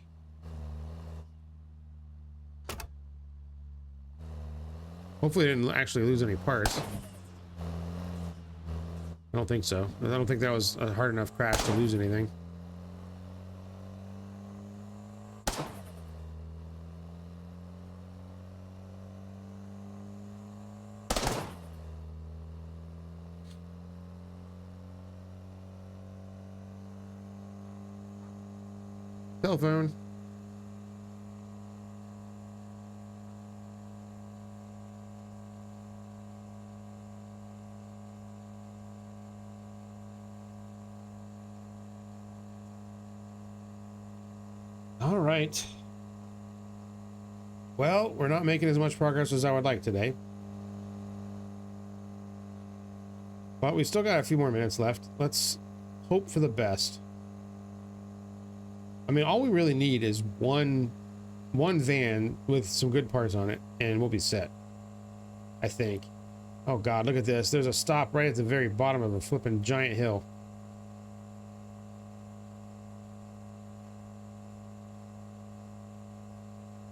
Hopefully I didn't actually lose any parts. I don't think so. I don't think that was a hard enough crash to lose anything. Telephone. All right. Well, we're not making as much progress as I would like today. But we still got a few more minutes left. Let's hope for the best. I mean, all we really need is one van with some good parts on it, and we'll be set, I think. Oh god, look at this. There's a stop right at the very bottom of a flipping giant hill.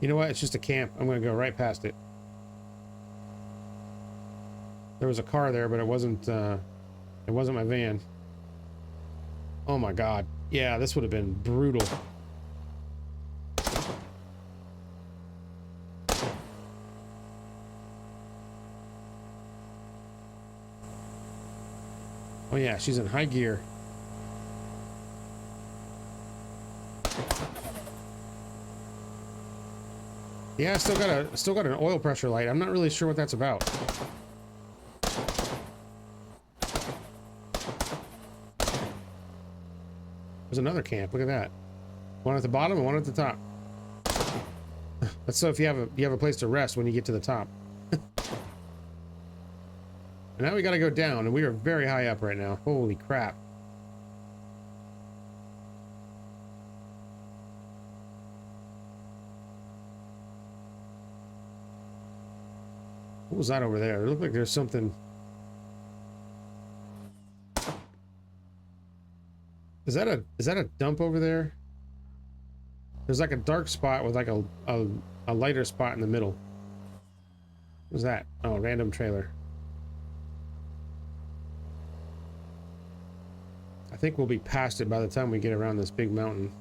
You know what? It's just a camp. I'm gonna go right past it. There was a car there, but it wasn't my van. Oh my god. Yeah, this would have been brutal. Oh yeah, she's in high gear. Yeah, I still got an oil pressure light. I'm not really sure what that's about. There's another camp. Look at that. One at the bottom and one at the top. That's so if you have a place to rest when you get to the top. And now we got to go down, and we are very high up right now. Holy crap. What was that over there? It looked like there's something. Is that a dump over there? There's like a dark spot with like a lighter spot in the middle. What's that? Oh, random trailer. I think we'll be past it by the time we get around this big mountain.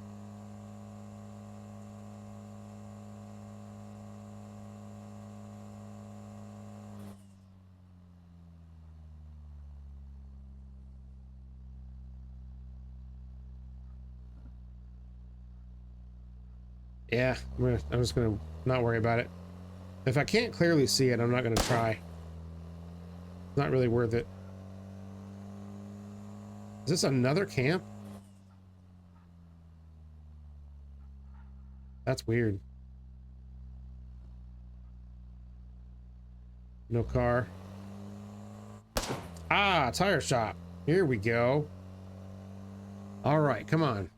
Yeah, I'm just gonna not worry about it. If I can't clearly see it, I'm not gonna try. It's not really worth it. Is this another camp? That's weird. No car. Ah, tire shop. Here we go. All right, come on.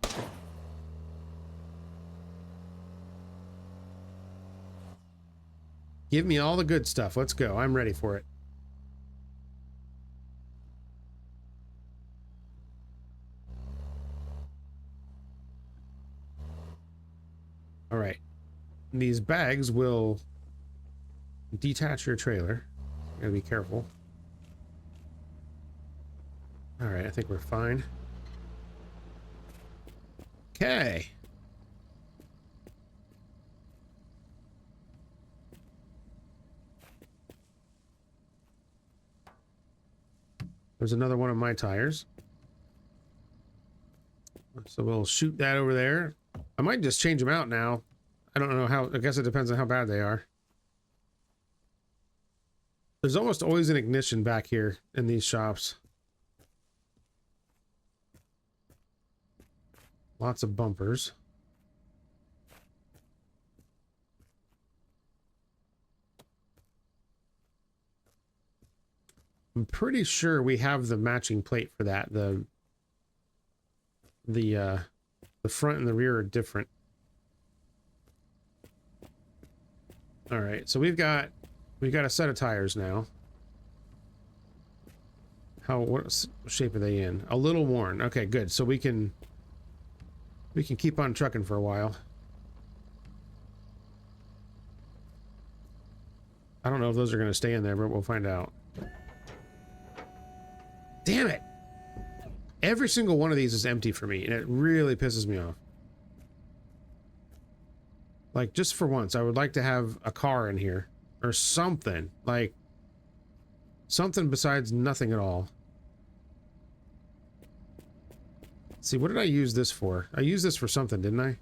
Give me all the good stuff. Let's go. I'm ready for it. All right. These bags will detach your trailer. Gotta be careful. All right, I think we're fine. Okay. There's another one of my tires. So we'll shoot that over there. I might just change them out now. I don't know how, I guess it depends on how bad they are. There's almost always an ignition back here in these shops. Lots of bumpers. I'm pretty sure we have the matching plate for that. The front and the rear are different. All right, so we've got a set of tires now. What shape are they in? A little worn. Okay, good. So we can keep on trucking for a while. I don't know if those are going to stay in there, but we'll find out. Damn it! Every single one of these is empty for me, and it really pisses me off. Like, just for once, I would like to have a car in here. Or something. Like, something besides nothing at all. Let's see, what did I use this for? I used this for something, didn't I?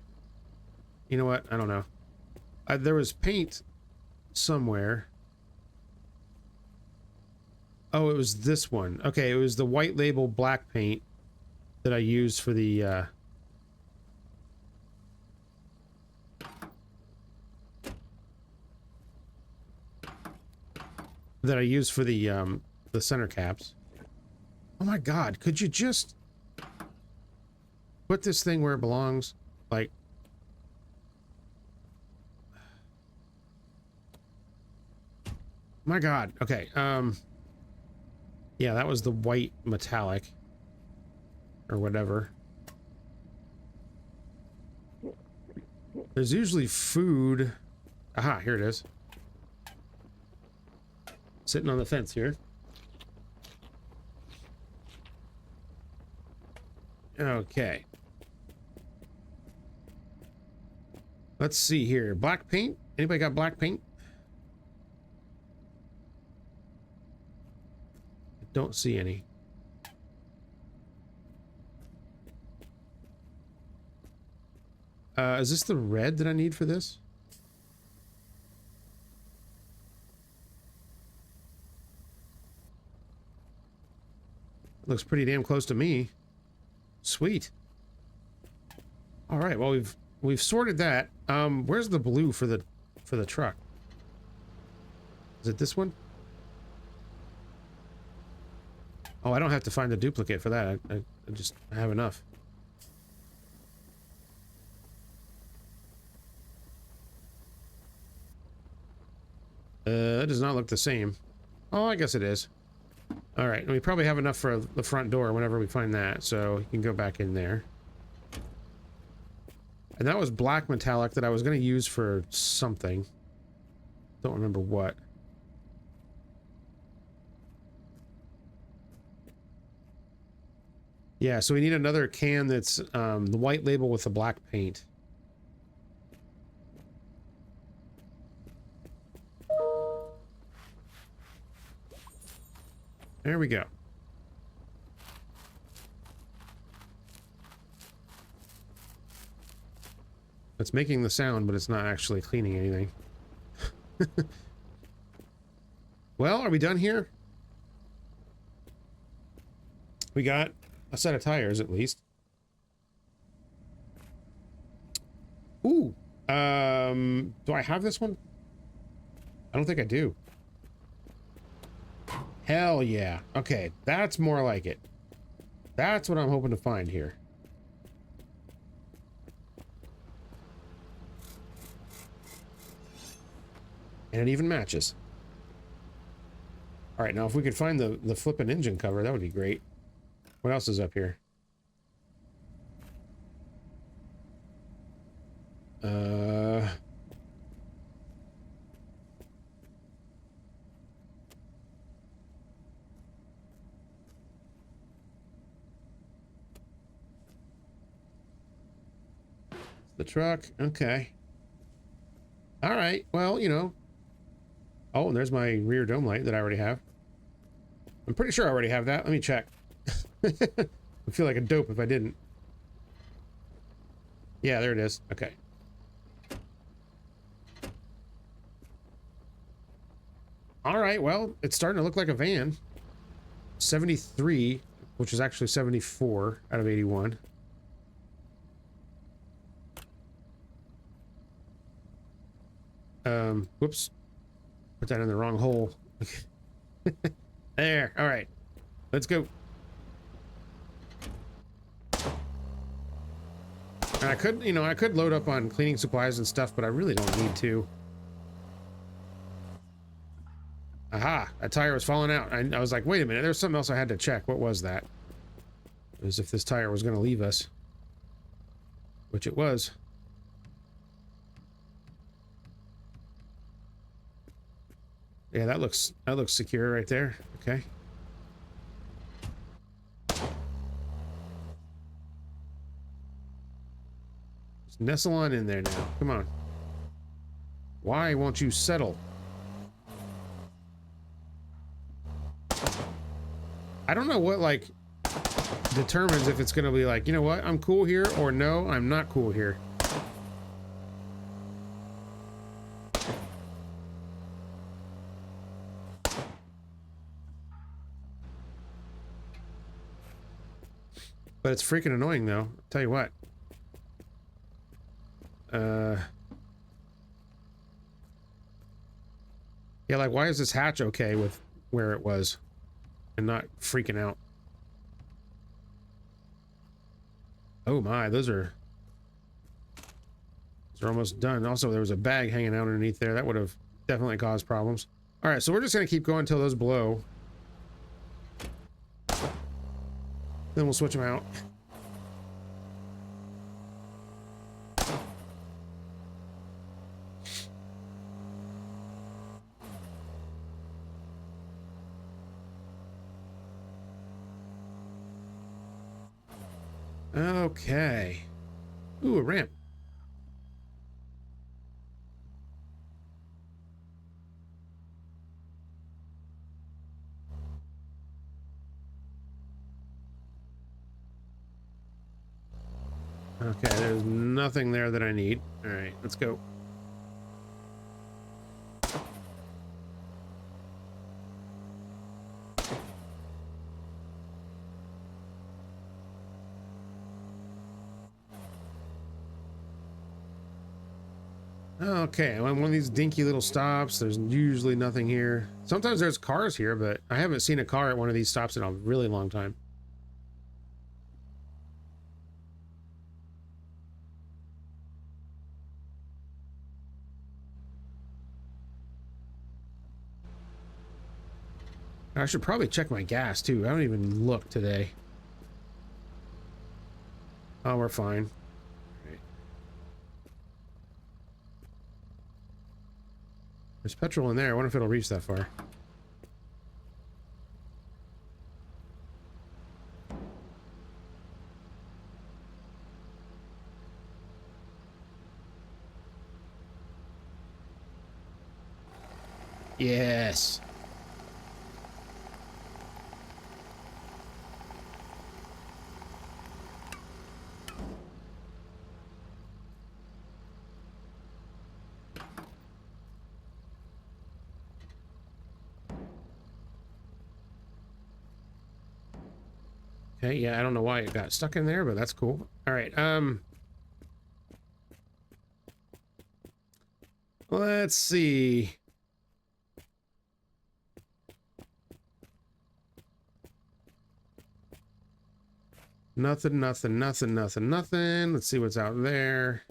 You know what? I don't know. There was paint somewhere. Oh, it was this one. Okay, it was the white label black paint that I used for the center caps. Oh my god, could you just put this thing where it belongs? Like, my god. Okay, yeah, that was the white metallic or whatever. There's usually food Aha, here it is. Sitting on the fence here. Okay. Let's see here. Black paint? Anybody got black paint? I don't see any. Is this the red that I need for this? Looks pretty damn close to me. Sweet. All right, well we've sorted that. Where's the blue for the truck? Is it this one? Oh, I don't have to find a duplicate for that. I just have enough. It does not look the same. Oh, I guess it is. All right, we probably have enough for the front door whenever we find that, so you can go back in there. And that was black metallic that I was going to use for something. Don't remember what. Yeah, so we need another can that's the white label with the black paint. There we go. It's making the sound, but it's not actually cleaning anything. Well, are we done here? We got a set of tires, at least. Ooh. Do I have this one? I don't think I do. Hell yeah. Okay, that's more like it. That's what I'm hoping to find here. And it even matches. All right, now if we could find the flipping engine cover, that would be great. What else is up here? The truck. Okay. All right. Well, you know. Oh, and there's my rear dome light that I already have. I'm pretty sure I already have that. Let me check. I feel like a dope if I didn't. Yeah, there it is. Okay. All right. Well, it's starting to look like a van. 73, which is actually 74 out of 81. Whoops. Put that in the wrong hole. There. All right. Let's go. And I could, you know, I could load up on cleaning supplies and stuff, but I really don't need to. Aha, a tire was falling out. I was like, wait a minute, there's something else I had to check. What was that? It was if this tire was going to leave us. Which it was. Yeah, that looks secure right there. Okay. Just nestle on in there now. Come on. Why won't you settle? I don't know what, like, determines if it's gonna be like, you know what, I'm cool here, or no, I'm not cool here. But it's freaking annoying, though. I'll tell you what. Yeah, like, why is this hatch okay with where it was and not freaking out? Oh my, those are almost done. Also, there was a bag hanging out underneath there. That would have definitely caused problems. All right, so we're just going to keep going until those blow. Then we'll switch them out. Okay. Ooh, a ramp. Okay, there's nothing there that I need. All right, let's go. Okay, I'm on one of these dinky little stops. There's usually nothing here. Sometimes there's cars here, but I haven't seen a car at one of these stops in a really long time. I should probably check my gas too. I haven't even looked today. Oh, we're fine. Right. There's petrol in there. I wonder if it'll reach that far. Yes. Okay, yeah, I don't know why it got stuck in there, but that's cool. All right, let's see. Nothing. Let's see what's out there.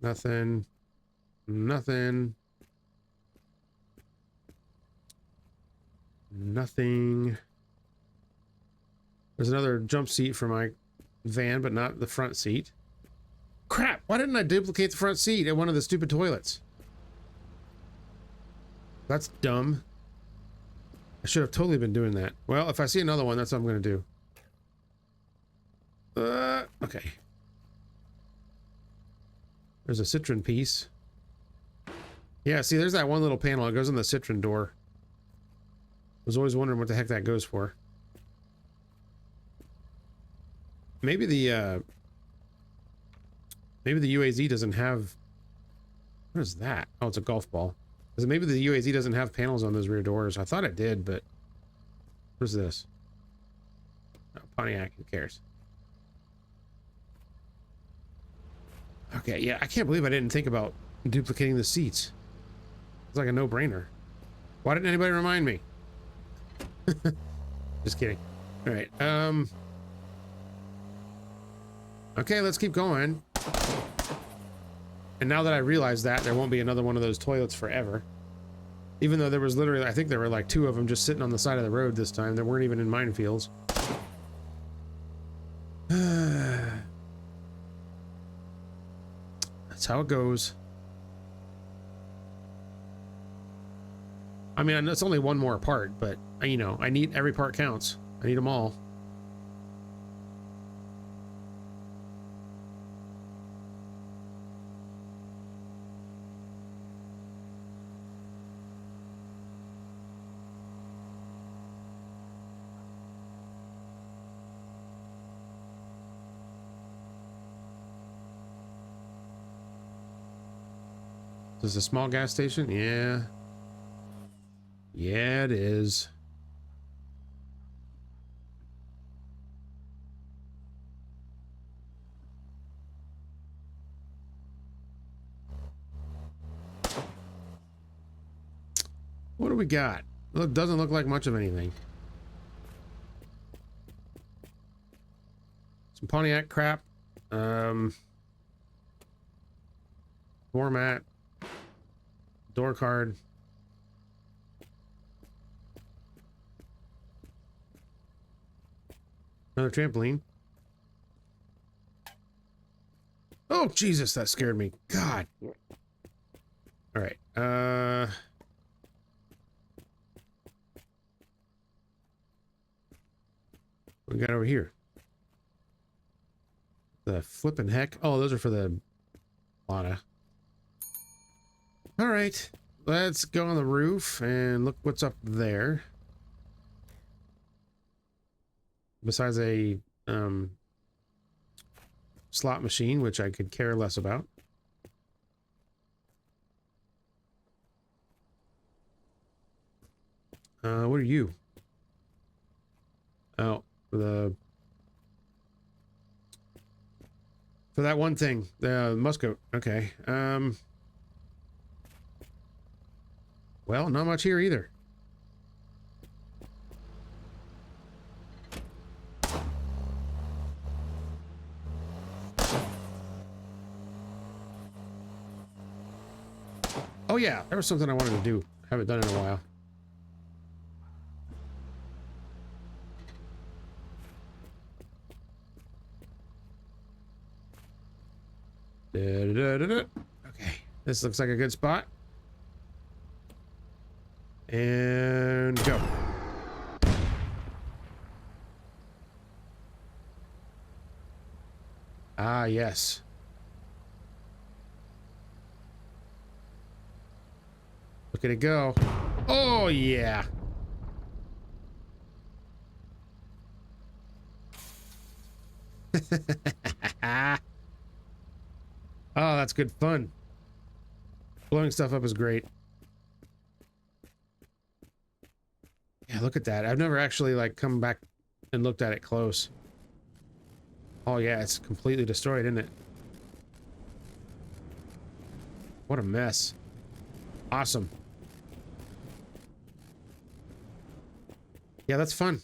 Nothing. There's another jump seat for my van, but not the front seat. Crap! Why didn't I duplicate the front seat at one of the stupid toilets? That's dumb. I should have totally been doing that. Well, if I see another one, that's what I'm going to do. Okay. There's a citron piece. Yeah, see, there's that one little panel. It goes in the citron door. I was always wondering what the heck that goes for. Maybe the UAZ doesn't have... What is that? Oh, it's a golf ball. Maybe the UAZ doesn't have panels on those rear doors. I thought it did, but... What is this? Oh, Pontiac, who cares? Okay, yeah, I can't believe I didn't think about duplicating the seats. It's like a no-brainer. Why didn't anybody remind me? Just kidding. All right, okay, let's keep going. And now that I realize that, there won't be another one of those toilets forever. Even though there was literally, I think there were like 2 of them just sitting on the side of the road this time. They weren't even in minefields. That's how it goes. I mean, it's only one more part, but, you know, I need every part counts. I need them all. Is this a small gas station? Yeah. Yeah, it is. What do we got? Look, doesn't look like much of anything. Some Pontiac crap. Format. Door card. Another trampoline. Oh, Jesus, that scared me. God. All right. we got over here? The flipping heck. Oh, those are for the Lada. All right, let's go on the roof and look what's up there. Besides a slot machine, which I could care less about. What are you? Oh, for that one thing, the Musco. Okay. Well, not much here either. Oh yeah, there was something I wanted to do. Haven't done in a while. Okay, this looks like a good spot. And go. Ah, yes. Look at it go. Oh, yeah. Oh, that's good fun. Blowing stuff up is great. Yeah, look at that. I've never actually like come back and looked at it close. Oh yeah, it's completely destroyed, isn't it? What a mess. Awesome. Yeah, that's fun.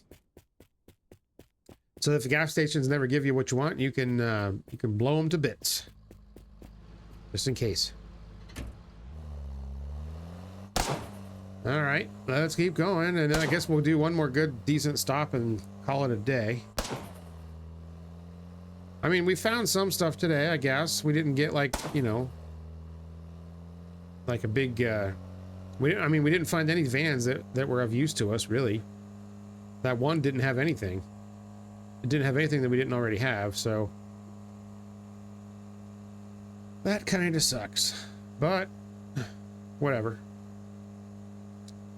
So if the gas stations never give you what you want, you can blow them to bits. Just in case. All right, let's keep going, and then I guess we'll do one more good, decent stop and call it a day. I mean, we found some stuff today, I guess. We didn't get like, you know, like a big, I mean, we didn't find any vans that were of use to us, really. That one didn't have anything. It didn't have anything that we didn't already have, so that kind of sucks. But whatever.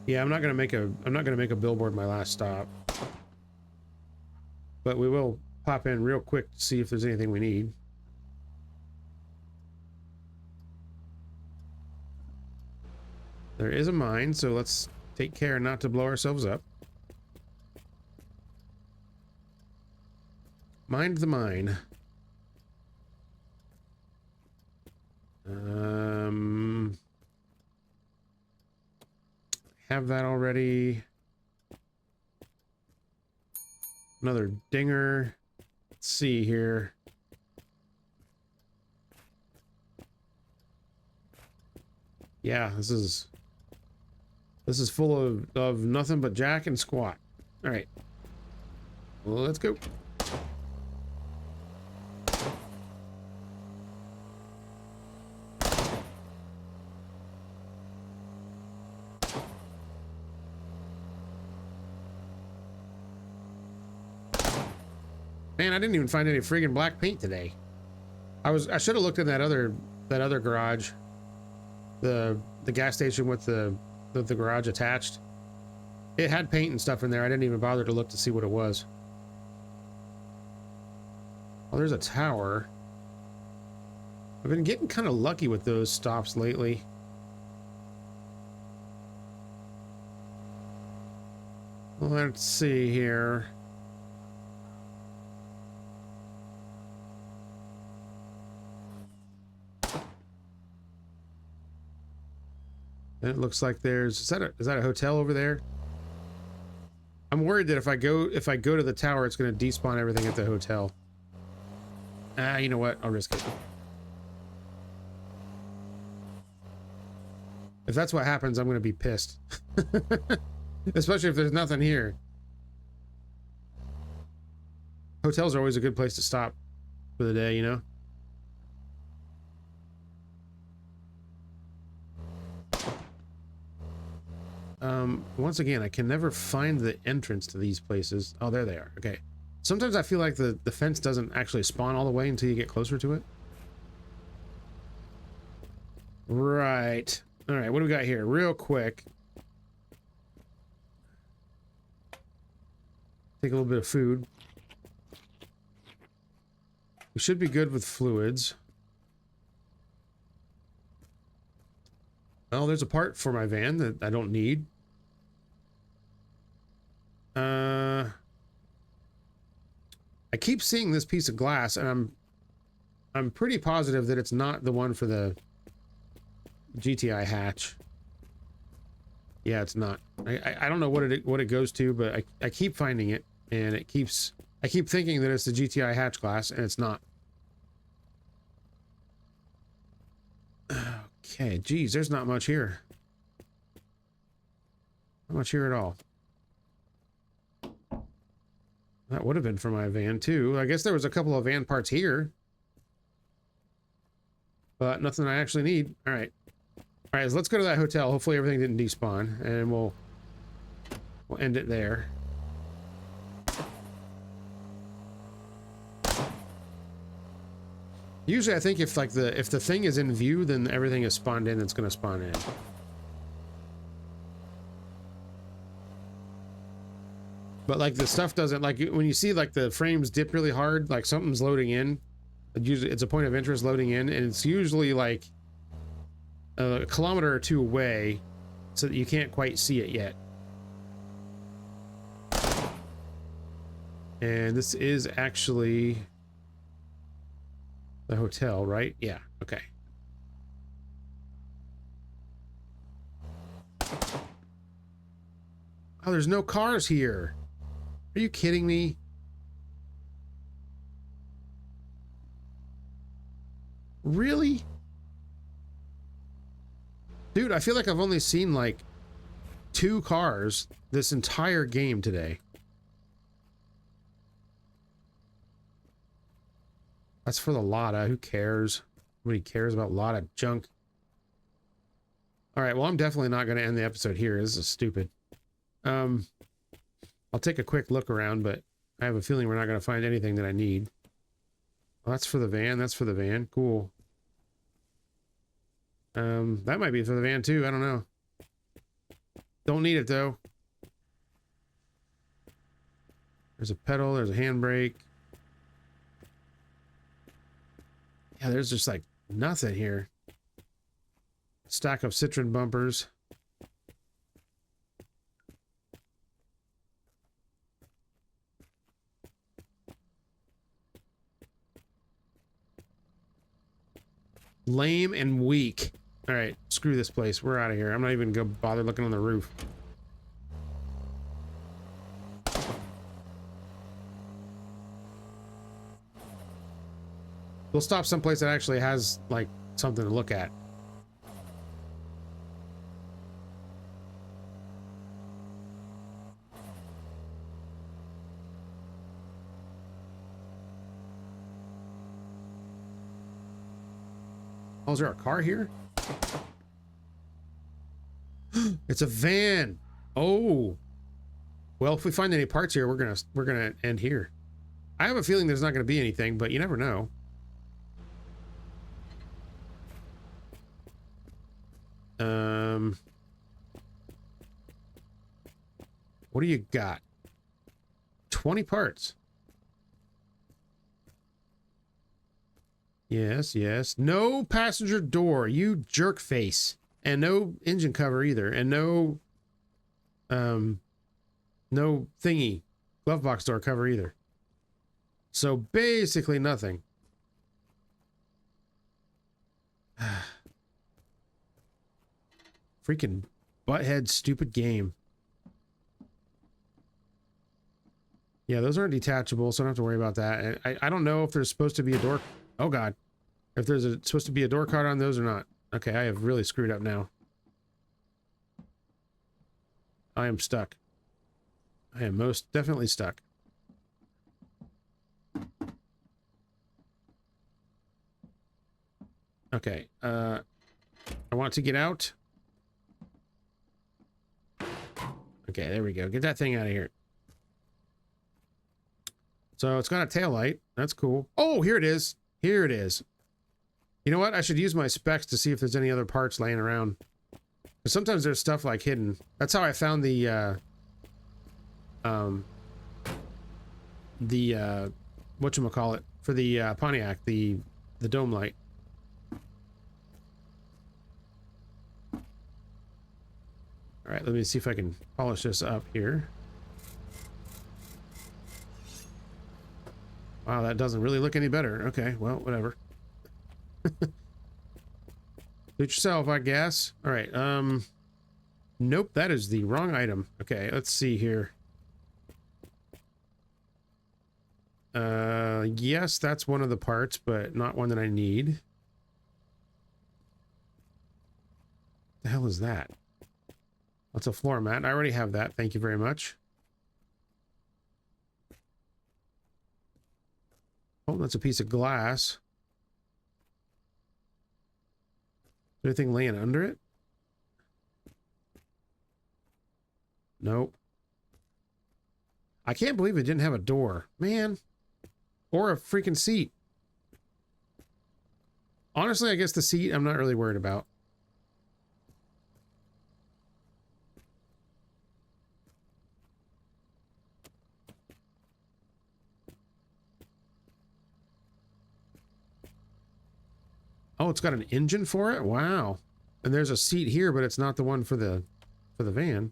Yeah, I'm not gonna make a billboard my last stop. But we will pop in real quick to see if there's anything we need. There is a mine, so let's take care not to blow ourselves up. Mind the mine. Have that already. Another dinger. Let's see here. Yeah, this is full of nothing but jack and squat. All right. Well, let's go. Man, I didn't even find any friggin' black paint today. I should have looked in that other garage. The gas station with the garage attached. It had paint and stuff in there. I didn't even bother to look to see what it was. Oh, there's a tower. I've been getting kind of lucky with those stops lately. Let's see here. And it looks like there's is that a hotel over there? I'm worried that if I go to the tower, it's going to despawn everything at the hotel. Ah, you know what? I'll risk it. If that's what happens, I'm going to be pissed. Especially if there's nothing here. Hotels are always a good place to stop for the day, you know? Once again, I can never find the entrance to these places. Oh, there they are. Okay. Sometimes I feel like the fence doesn't actually spawn all the way until you get closer to it. Right. All right, what do we got here? Real quick. Take a little bit of food. We should be good with fluids. Well, there's a part for my van that I don't need. I keep seeing this piece of glass, and I'm pretty positive that it's not the one for the GTI hatch. Yeah, it's not. I don't know what it goes to, but I keep finding it, and I keep thinking that it's the GTI hatch glass, and it's not. Okay, geez, there's not much here. Not much here at all. That would have been for my van too. I guess there was a couple of van parts here, but nothing I actually need. All right, so let's go to that hotel. Hopefully everything didn't despawn, and we'll end it there. Usually I think if the thing is in view, then everything is spawned in that's going to spawn in. But like the stuff doesn't, like when you see like the frames dip really hard, like something's loading in. Usually it's a point of interest loading in, and it's usually like a kilometer or two away, so that you can't quite see it yet. And this is actually the hotel, right? Yeah, okay. Oh, there's no cars here. Are you kidding me? Really? Dude, I feel like I've only seen like 2 cars this entire game today. That's for the Lotta. Who cares? Nobody cares about Lotta junk. All right, well, I'm definitely not going to end the episode here. This is stupid. I'll take a quick look around, but I have a feeling we're not going to find anything that I need. Well, that's for the van. That's for the van. Cool. That might be for the van too. I don't know. Don't need it though. There's a pedal. There's a handbrake. Yeah, there's just like nothing here. Stack of Citroen bumpers. Lame and weak. All right, screw this place. We're out of here. I'm not even gonna bother looking on the roof. We'll stop someplace that actually has like something to look at. Oh, is there a car here? It's a van. Oh. Well, if we find any parts here, we're gonna end here. I have a feeling there's not gonna be anything, but you never know. What do you got? 20 parts. Yes, yes. No passenger door, you jerk face. And no engine cover either. And no no thingy. Glove box door cover either. So basically nothing. Freaking butthead stupid game. Yeah, those aren't detachable, so I don't have to worry about that. I don't know if there's supposed to be a door. Oh god. If there's supposed to be a door card on those or not. Okay, I have really screwed up now. I am stuck. I am most definitely stuck. Okay, I want to get out. Okay, there we go. Get that thing out of here. So it's got a tail light. That's cool. Oh, here it is. Here it is. You know what? I should use my specs to see if there's any other parts laying around. Because sometimes there's stuff like hidden. That's how I found the whatchamacallit for the Pontiac, the dome light. All right, let me see if I can polish this up here. Wow, that doesn't really look any better. Okay, well, whatever. Suit yourself, I guess. All right, nope, that is the wrong item. Okay, let's see here. Yes, that's one of the parts, but not one that I need. The hell is that? That's a floor mat. I already have that. Thank you very much. Oh, that's a piece of glass. Is there anything laying under it? Nope. I can't believe it didn't have a door. Man. Or a freaking seat. Honestly, I guess the seat I'm not really worried about. Oh, it's got an engine for it? Wow. And there's a seat here, but it's not the one for the van.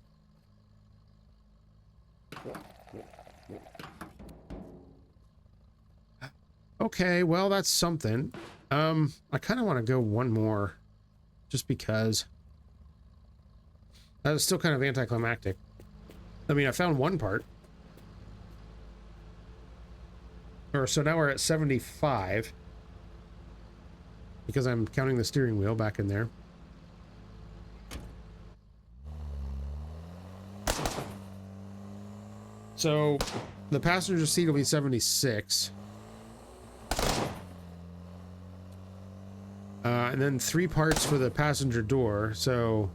Okay, well, that's something. I kind of want to go one more just because that was still kind of anticlimactic. I mean, I found one part. So now we're at 75. Because I'm counting the steering wheel back in there. So the passenger seat will be 76. And then 3 parts for the passenger door, so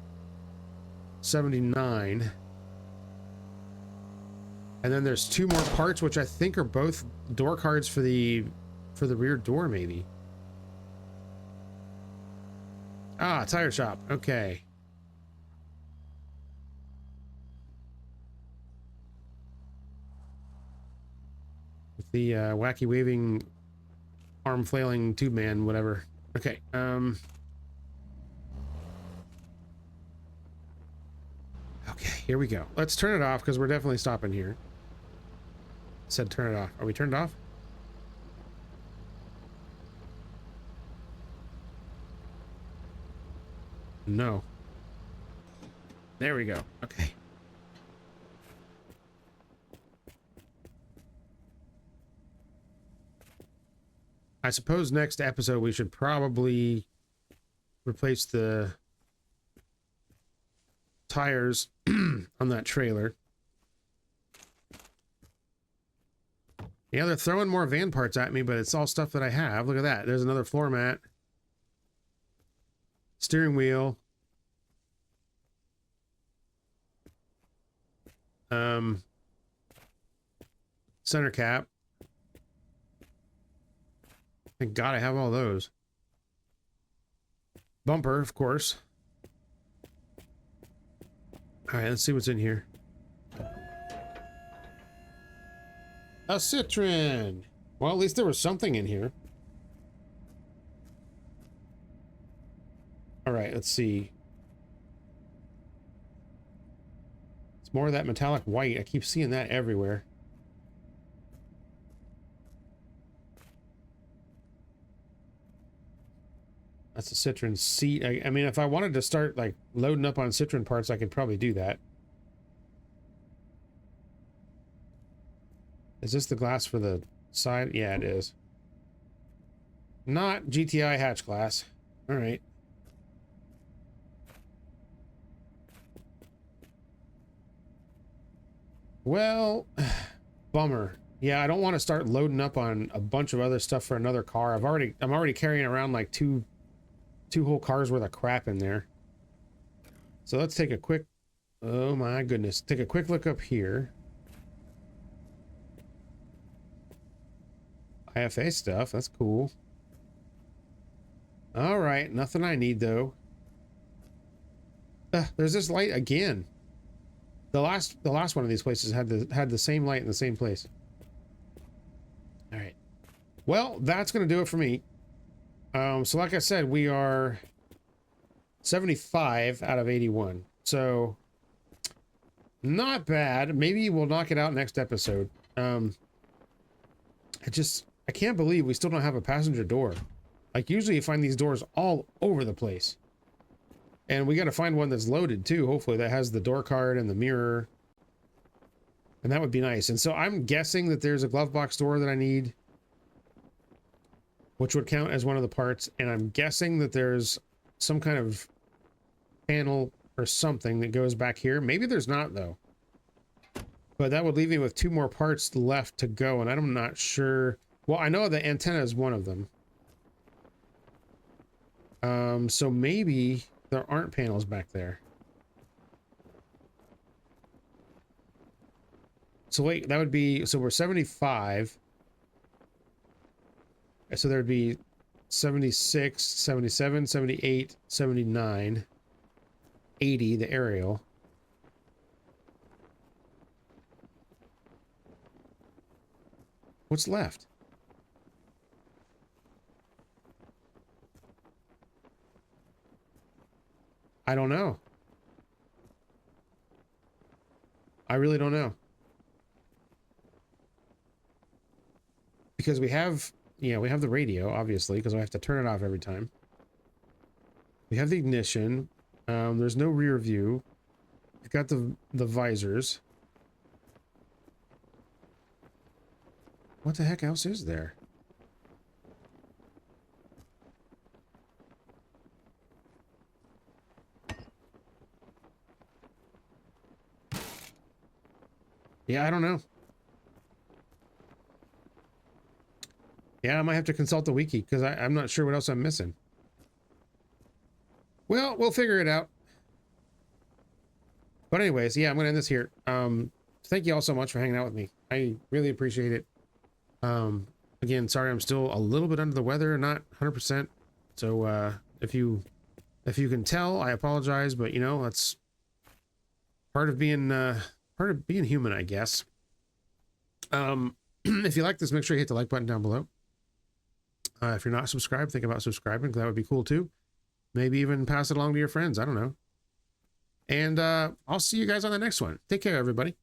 79. And then there's 2 more parts, which I think are both door cards for the rear door, maybe. Ah, tire shop. Okay. With the wacky waving, arm flailing tube man, whatever. Okay. Okay, here we go. Let's turn it off because we're definitely stopping here. Said turn it off. Are we turned off? No. There we go. Okay. I suppose next episode we should probably replace the tires on that trailer. Yeah, they're throwing more van parts at me, but it's all stuff that I have. Look at that. There's another floor mat. Steering wheel. Center cap. Thank God I have all those. Bumper, of course. All right, let's see what's in here. A Citroen. Well, at least there was something in here. All right, let's see. It's more of that metallic white. I keep seeing that everywhere. That's a Citroen seat. I mean, if I wanted to start like loading up on Citroen parts, I could probably do that. Is this the glass for the side? Yeah, it is. Not GTI hatch glass. All right. Well, bummer. Yeah, I don't want to start loading up on a bunch of other stuff for another car. I'm already carrying around like two whole cars worth of crap in there. So let's take a quick, oh my goodness, take a quick look up here. IFA stuff. That's cool. All right, nothing I need though. There's this light again. The last one of these places had the same light in the same place. All right. Well, that's gonna do it for me. So like I said, we are 75 out of 81. So not bad. Maybe we'll knock it out next episode. I can't believe we still don't have a passenger door. Like usually you find these doors all over the place. And we got to find one that's loaded too, hopefully, that has the door card and the mirror. And that would be nice. And so I'm guessing that there's a glove box door that I need, which would count as one of the parts. And I'm guessing that there's some kind of panel or something that goes back here. Maybe there's not though. But that would leave me with 2 more parts left to go. And I'm not sure. Well, I know the antenna is one of them. So maybe there aren't panels back there. So wait, that would be, so we're 75. So there would be 76, 77, 78, 79, 80, the aerial. What's left? I don't know. I really don't know. Because we have, yeah, we have the radio, obviously, because I have to turn it off every time. We have the ignition. There's no rear view. We've got the visors. What the heck else is there? Yeah, I don't know. Yeah, I might have to consult the wiki because I'm not sure what else I'm missing. Well, we'll figure it out. But anyways, yeah, I'm going to end this here. Thank you all so much for hanging out with me. I really appreciate it. Again, sorry I'm still a little bit under the weather, not 100%. So if you can tell, I apologize, but you know, that's part of being human, I guess. If you like this, make sure you hit the like button down below. If you're not subscribed, think about subscribing. That would be cool too. Maybe even pass it along to your friends. I don't know. And I'll see you guys on the next one. Take care, everybody.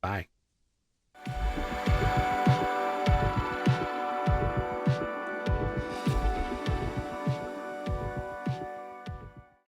Bye.